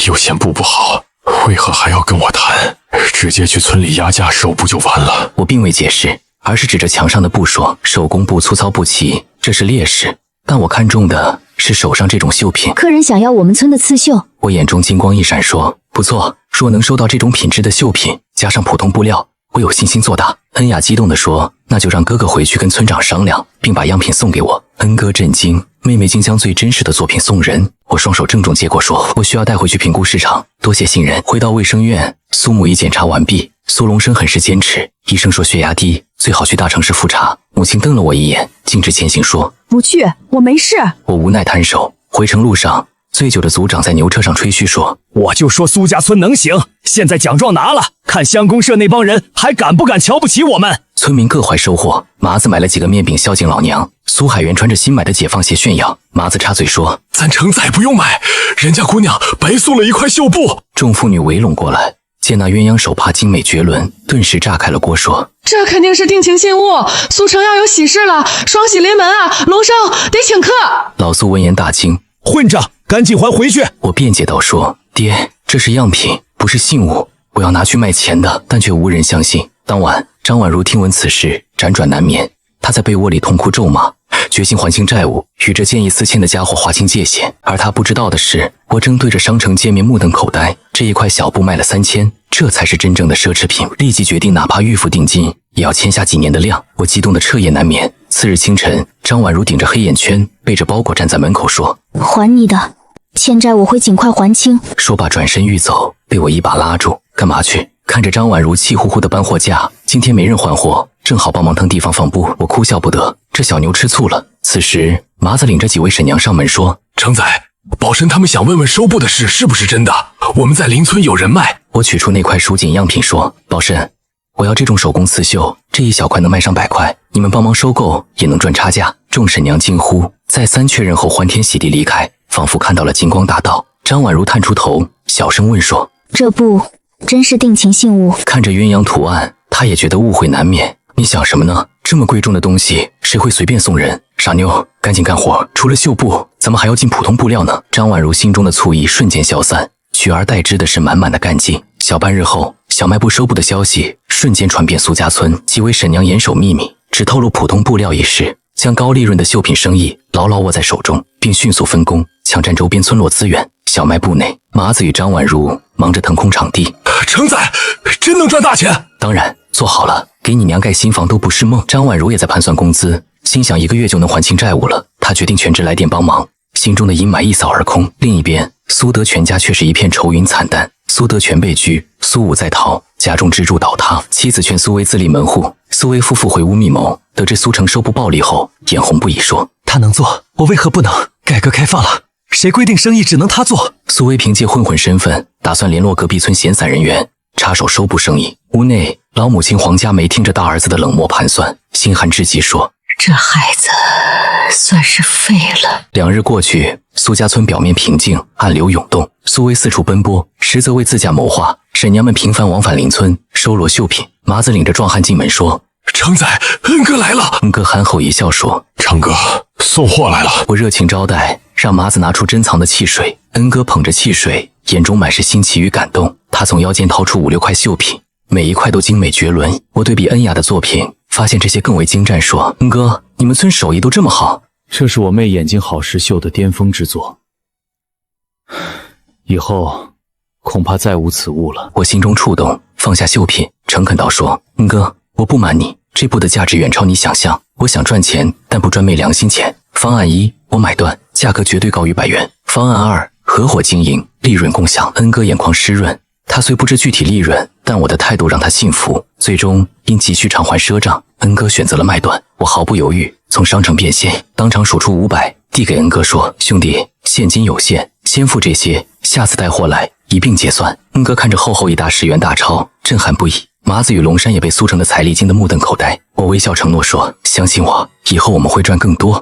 又嫌布不好，为何还要跟我谈？直接去村里压价收布就完了。”
我并未解释，而是指着墙上的布说：“手工布粗糙不齐，这是劣势。但我看中的是手上这种绣品。”
客人想要我们村的刺绣。
我眼中金光一闪，说：“不错，若能收到这种品质的绣品，加上普通布料，我有信心做大。”恩雅激动地说：“那就让哥哥回去跟村长商量，并把样品送给我。”恩哥震惊，妹妹竟将最真实的作品送人。我双手郑重接过，说：“我需要带回去评估市场，多谢信任。”回到卫生院，苏母已检查完毕。苏龙生很是坚持，医生说血压低，最好去大城市复查。母亲瞪了我一眼，径直前行说：“
不去，我没事。”
我无奈摊手。回程路上，醉酒的族长在牛车上吹嘘说：“
我就说苏家村能行，现在奖状拿了，看乡公社那帮人还敢不敢瞧不起我们。”
村民各怀收获，麻子买了几个面饼孝敬老娘。苏海源穿着新买的解放鞋炫耀，麻子插嘴说：“
咱承载不用买，人家姑娘白送了一块绣布。”
众妇女围拢过来，见那鸳鸯手帕精美绝伦，顿时炸开了锅，说：“
这肯定是定情信物，苏城要有喜事了，双喜临门啊！龙生得请客。”
老苏闻言大惊：“
混账，赶紧还回去！”
我辩解道说：“爹，这是样品，不是信物，我要拿去卖钱的。”但却无人相信。当晚，张婉如听闻此事，辗转难眠。她在被窝里痛哭咒骂，决心还清债务，与这见异思迁的家伙划清界限。而她不知道的是，我正对着商城街面目瞪口呆。这一块小布卖了3000，这才是真正的奢侈品。立即决定，哪怕预付定金，也要签下几年的量。我激动得彻夜难眠。次日清晨，张婉如顶着黑眼圈，背着包裹站在门口说：“
还你的，欠债我会尽快还清。”
说罢转身欲走，被我一把拉住：“干嘛去？”看着张婉如气呼呼的搬货架，今天没人换货，正好帮忙腾地方放布。我哭笑不得，这小牛吃醋了。此时，麻子领着几位婶娘上门说：“
承载，宝神他们想问问收布的事是不是真的？我们在邻村有人脉。”
我取出那块蜀锦样品说：“宝神，我要这种手工刺绣，这一小块能卖上100块，你们帮忙收购也能赚差价。”众婶娘惊呼，再三确认后欢天喜地离开，仿佛看到了金光大道。张婉如探出头，小声问说：“
这布真是定情信物？”
看着鸳鸯图案，她也觉得误会难免。你想什么呢？这么贵重的东西，谁会随便送人？傻妞，赶紧干活！除了绣布，咱们还要进普通布料呢。张婉如心中的醋意瞬间消散，取而代之的是满满的干劲。小半日后，小卖部收布的消息瞬间传遍苏家村，几位婶娘严守秘密，只透露普通布料一事，将高利润的绣品生意牢牢握在手中，并迅速分工，抢占周边村落资源。小卖部内，麻子与张婉如忙着腾空场地。
承载，真能赚大钱？
当然，做好了，给你娘盖新房都不是梦。张婉如也在盘算工资，心想1个月就能还清债务了。她决定全职来电帮忙，心中的阴霾一扫而空。另一边，苏德全家却是一片愁云惨淡。苏德全被拘，苏武在逃，家中支柱倒塌。妻子劝苏威自立门户，苏威夫妇回屋密谋，得知苏城收布暴利后，眼红不已，说：“
他能做，我为何不能？改革开放了，谁规定生意只能他做？”
苏威凭借混混身份，打算联络隔壁村闲散人员，插手收布生意。屋内，老母亲黄家梅听着大儿子的冷漠盘算，心寒至极，说：“
这孩子算是废了。
2日过去，苏家村表面平静，暗流涌动。苏薇四处奔波，实则为自家谋划。婶娘们频繁往返邻村，收罗绣品。麻子领着壮汉进门说：“
常仔，恩哥来了。”
恩哥憨厚一笑说：“
常哥，送货来了。”
我热情招待，让麻子拿出珍藏的汽水。恩哥捧着汽水，眼中满是新奇与感动。他从腰间掏出5、6块绣品，每一块都精美绝伦。我对比恩雅的作品，发现这些更为精湛，说：“恩哥，你们村手艺都这么好？”
这是我妹眼睛好时绣的巅峰之作，以后恐怕再无此物了。
我心中触动，放下绣品，诚恳道说：“恩哥，我不瞒你，这部的价值远超你想象。我想赚钱，但不赚昧良心钱。方案1，我买断，价格绝对高于100元。方案2，合伙经营，利润共享。”恩哥眼眶湿润，他虽不知具体利润，但我的态度让他信服。最终因急需偿还赊账，恩哥选择了卖断。我毫不犹豫，从商城变现，当场数出500，递给恩哥说：“兄弟，现金有限，先付这些，下次带货来一并结算。”恩哥看着厚厚一沓10元大钞，震撼不已。麻子与龙山也被苏城的财力惊得目瞪口呆。我微笑承诺说：“相信我，以后我们会赚更多。”